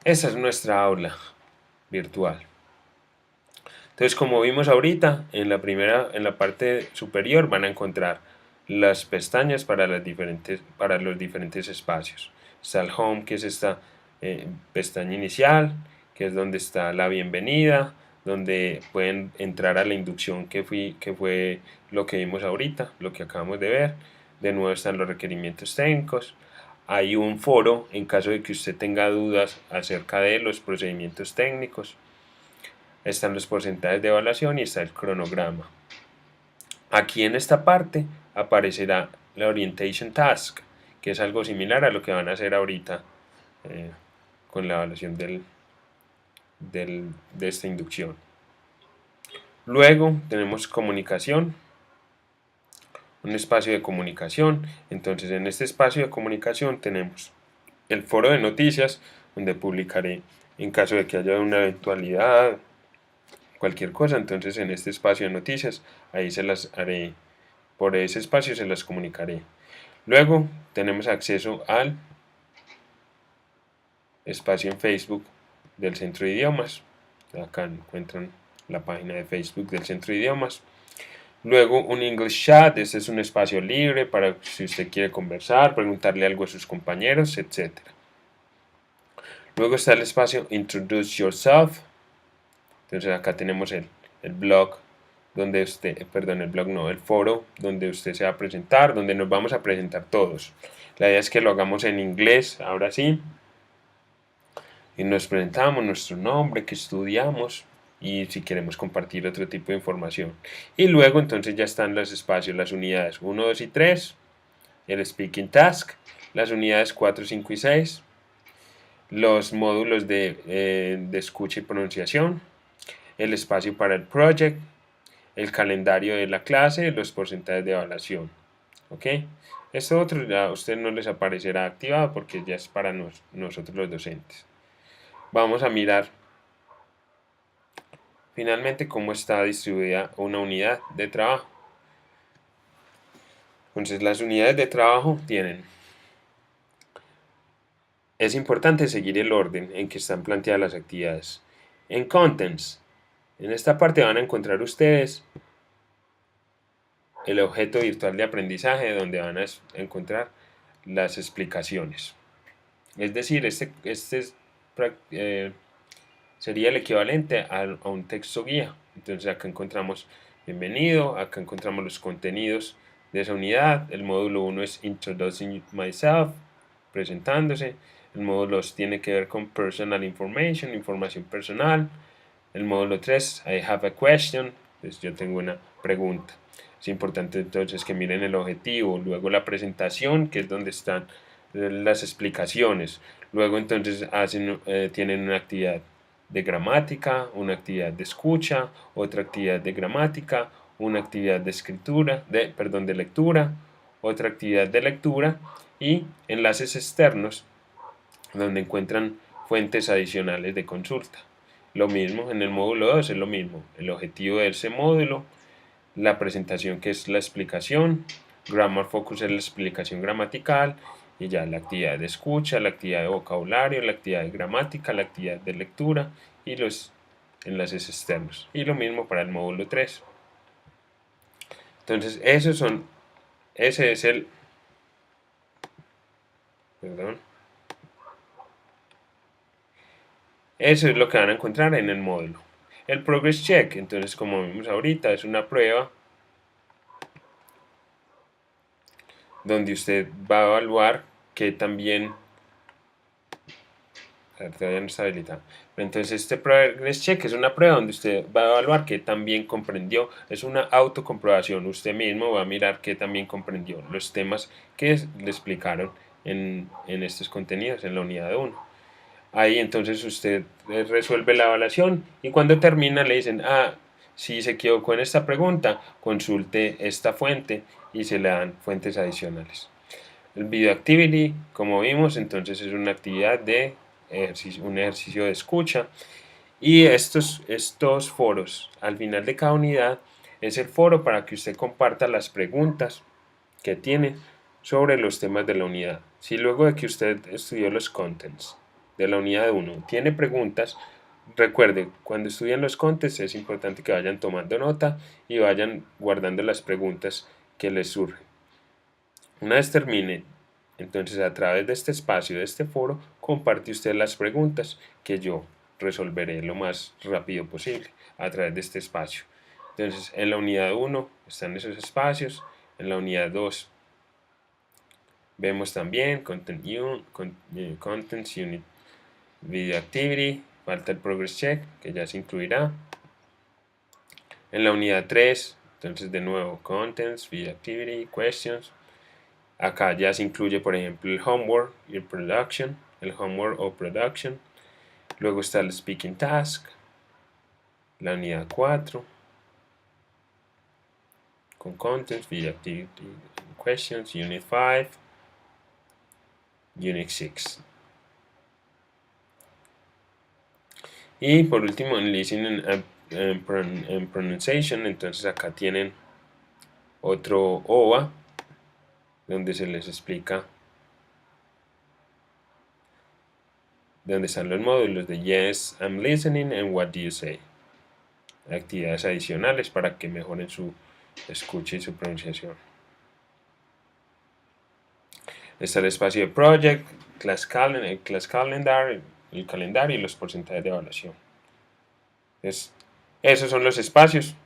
Esa es nuestra aula virtual. Entonces, como vimos ahorita, en la parte superior van a encontrar las pestañas para los diferentes espacios. Está el Home, que es esta pestaña inicial, que es donde está la bienvenida, donde pueden entrar a la inducción, que fue lo que vimos ahorita, lo que acabamos de ver. De nuevo están los requerimientos técnicos. Hay un foro en caso de que usted tenga dudas acerca de los procedimientos técnicos. Están los porcentajes de evaluación y está el cronograma. Aquí en esta parte aparecerá la Orientation Task, que es algo similar a lo que van a hacer ahorita con la evaluación de esta inducción. Luego tenemos comunicación, un espacio de comunicación. Entonces, en este espacio de comunicación tenemos el foro de noticias, donde publicaré en caso de que haya una eventualidad, cualquier cosa. Entonces, en este espacio de noticias, ahí se las haré, por ese espacio se las comunicaré. Luego tenemos acceso al espacio en Facebook del Centro de Idiomas. Acá encuentran la página de Facebook del Centro de Idiomas. Luego un English Chat, este es un espacio libre para si usted quiere conversar, preguntarle algo a sus compañeros, etc. Luego está el espacio Introduce Yourself. Entonces acá tenemos el blog, donde el foro donde usted se va a presentar, donde nos vamos a presentar todos. La idea es que lo hagamos en inglés, ahora sí. Y nos presentamos nuestro nombre, que estudiamos, y si queremos compartir otro tipo de información. Y luego entonces ya están los espacios, las unidades 1, 2 y 3, el Speaking Task, las unidades 4, 5 y 6, los módulos de escucha y pronunciación, el espacio para el project, el calendario de la clase, los porcentajes de evaluación. ¿Ok? Esto otro ya a usted no les aparecerá activado porque ya es para nosotros los docentes. Vamos a mirar finalmente cómo está distribuida una unidad de trabajo. Entonces las unidades de trabajo tienen. Es importante seguir el orden en que están planteadas las actividades. En Contents, en esta parte van a encontrar ustedes el objeto virtual de aprendizaje, donde van a encontrar las explicaciones. Es decir, sería el equivalente a un texto guía. Entonces acá encontramos bienvenido, acá encontramos los contenidos de esa unidad. El módulo 1 es Introducing Myself, presentándose. El módulo 2 tiene que ver con personal information, información personal. El módulo 3, I have a question, pues yo tengo una pregunta. Es importante entonces que miren el objetivo, luego la presentación, que es donde están las explicaciones. Luego entonces tienen una actividad de gramática, una actividad de escucha, otra actividad de gramática, una actividad de de lectura, otra actividad de lectura y enlaces externos donde encuentran fuentes adicionales de consulta. Lo mismo en el módulo 2, es lo mismo. El objetivo de ese módulo, la presentación que es la explicación, Grammar Focus es la explicación gramatical y ya la actividad de escucha, la actividad de vocabulario, la actividad de gramática, la actividad de lectura y los enlaces externos. Y lo mismo para el módulo 3. Entonces, ese es el, perdón, eso es lo que van a encontrar en el módulo. El Progress Check, entonces como vimos ahorita, es una prueba donde usted va a evaluar que también, todavía no está habilitado. Entonces este Progress Check es una prueba donde usted va a evaluar que también comprendió, es una autocomprobación, usted mismo va a mirar que también comprendió los temas que le explicaron en estos contenidos en la unidad 1. Ahí entonces usted resuelve la evaluación y cuando termina le dicen, si se equivocó en esta pregunta, consulte esta fuente y se le dan fuentes adicionales. El Video Activity, como vimos, entonces es una actividad de un ejercicio de escucha y estos foros al final de cada unidad es el foro para que usted comparta las preguntas que tiene sobre los temas de la unidad. Si luego de que usted estudió los contents de la unidad 1 tiene preguntas, recuerde, cuando estudian los contents es importante que vayan tomando nota y vayan guardando las preguntas que les surgen. Una vez termine, entonces a través de este espacio, de este foro, comparte usted las preguntas que yo resolveré lo más rápido posible a través de este espacio. Entonces en la unidad 1 están esos espacios, en la unidad 2 vemos también Contents Unit Video Activity, falta el Progress Check, que ya se incluirá. En la unidad 3, entonces de nuevo, Contents, Video Activity, Questions. Acá ya se incluye, por ejemplo, el Homework y el Production, el Homework o Production. Luego está el Speaking Task, la unidad 4, con Contents, Video Activity, Questions, Unit 5, Unit 6. Y por último en Listening and Pronunciation, entonces acá tienen otro OVA donde se les explica donde están los módulos de Yes, I'm listening and What do you say. Actividades adicionales para que mejoren su escucha y su pronunciación. Está el espacio de Project, Class Calendar, el calendario y los porcentajes de evaluación. Esos son los espacios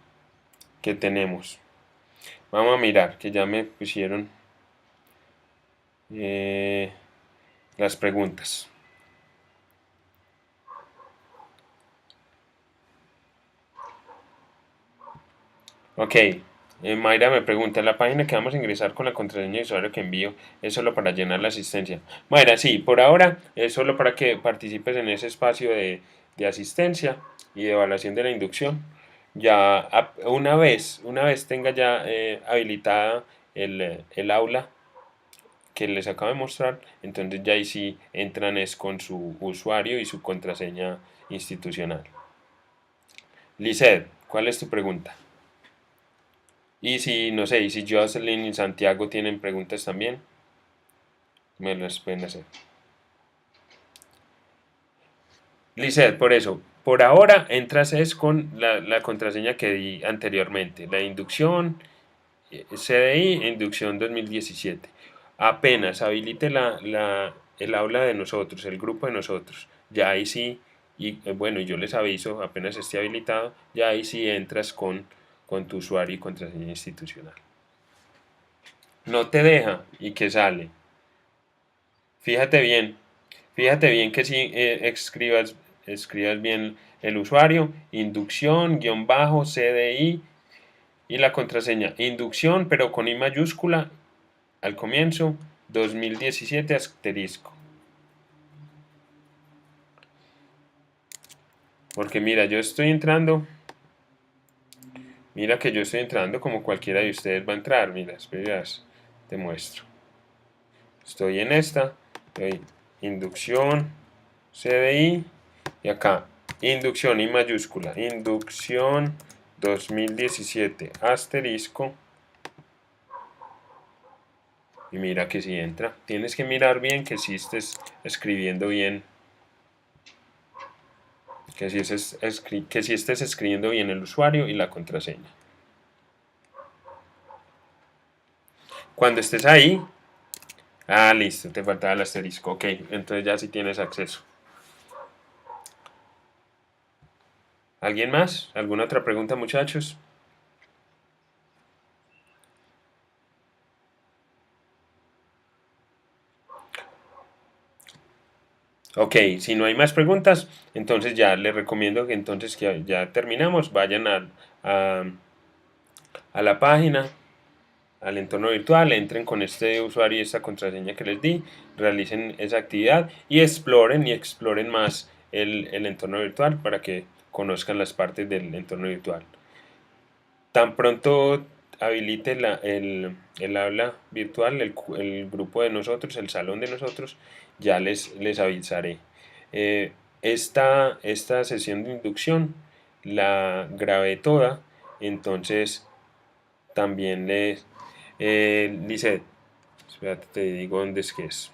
que tenemos. Vamos a mirar que ya me pusieron las preguntas. Ok, Mayra me pregunta, la página que vamos a ingresar con la contraseña de usuario que envío es solo para llenar la asistencia. Mayra, sí, por ahora es solo para que participes en ese espacio de asistencia y de evaluación de la inducción. Ya una vez tenga ya habilitada el aula que les acabo de mostrar, entonces ya ahí sí entran es con su usuario y su contraseña institucional. Lizeth, ¿cuál es tu pregunta? Y si, no sé, y si Jocelyn y Santiago tienen preguntas también, me las pueden hacer. Lizeth, por eso, por ahora entras es con la contraseña que di anteriormente, la inducción CDI inducción 2017. Apenas habilite el aula de nosotros, el grupo de nosotros, ya ahí sí, y bueno, yo les aviso, apenas esté habilitado, ya ahí sí entras con tu usuario y contraseña institucional. No te deja y que sale. Fíjate bien que si escribas bien el usuario, inducción, guión bajo, CDI y la contraseña, inducción pero con I mayúscula al comienzo, 2017 asterisco. Porque mira, yo estoy entrando, mira que yo estoy entrando como cualquiera de ustedes va a entrar, mira, esperas, te muestro. Estoy en esta, inducción, CDI, y acá, inducción, I mayúscula, inducción 2017, asterisco, y mira que si entra. Tienes que mirar bien que si estés escribiendo bien, que si estés escribiendo bien el usuario y la contraseña. Cuando estés ahí, listo, te faltaba el asterisco, ok, entonces ya sí tienes acceso. ¿Alguien más? ¿Alguna otra pregunta, muchachos? Ok, si no hay más preguntas, entonces ya les recomiendo que entonces que ya terminamos, vayan a la página, al entorno virtual, entren con este usuario y esta contraseña que les di, realicen esa actividad y exploren más el entorno virtual para que conozcan las partes del entorno virtual. Tan pronto habilite el aula virtual, el grupo de nosotros, el salón de nosotros, ya les avisaré. Esta sesión de inducción la grabé toda, entonces también dice, espérate, te digo dónde es que es.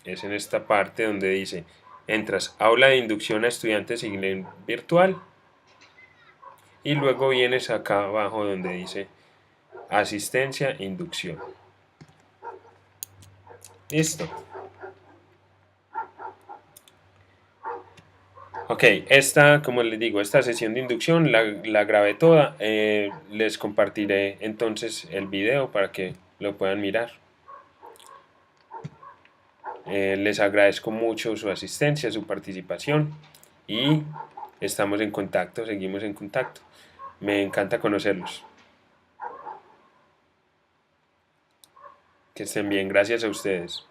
Es en esta parte donde dice, entras, aula de inducción a estudiantes en virtual, y luego vienes acá abajo donde dice asistencia, inducción. Listo. Ok, como les digo, esta sesión de inducción la grabé toda. Les compartiré entonces el video para que lo puedan mirar. Les agradezco mucho su asistencia, su participación y estamos en contacto, seguimos en contacto. Me encanta conocerlos. Que estén bien, gracias a ustedes.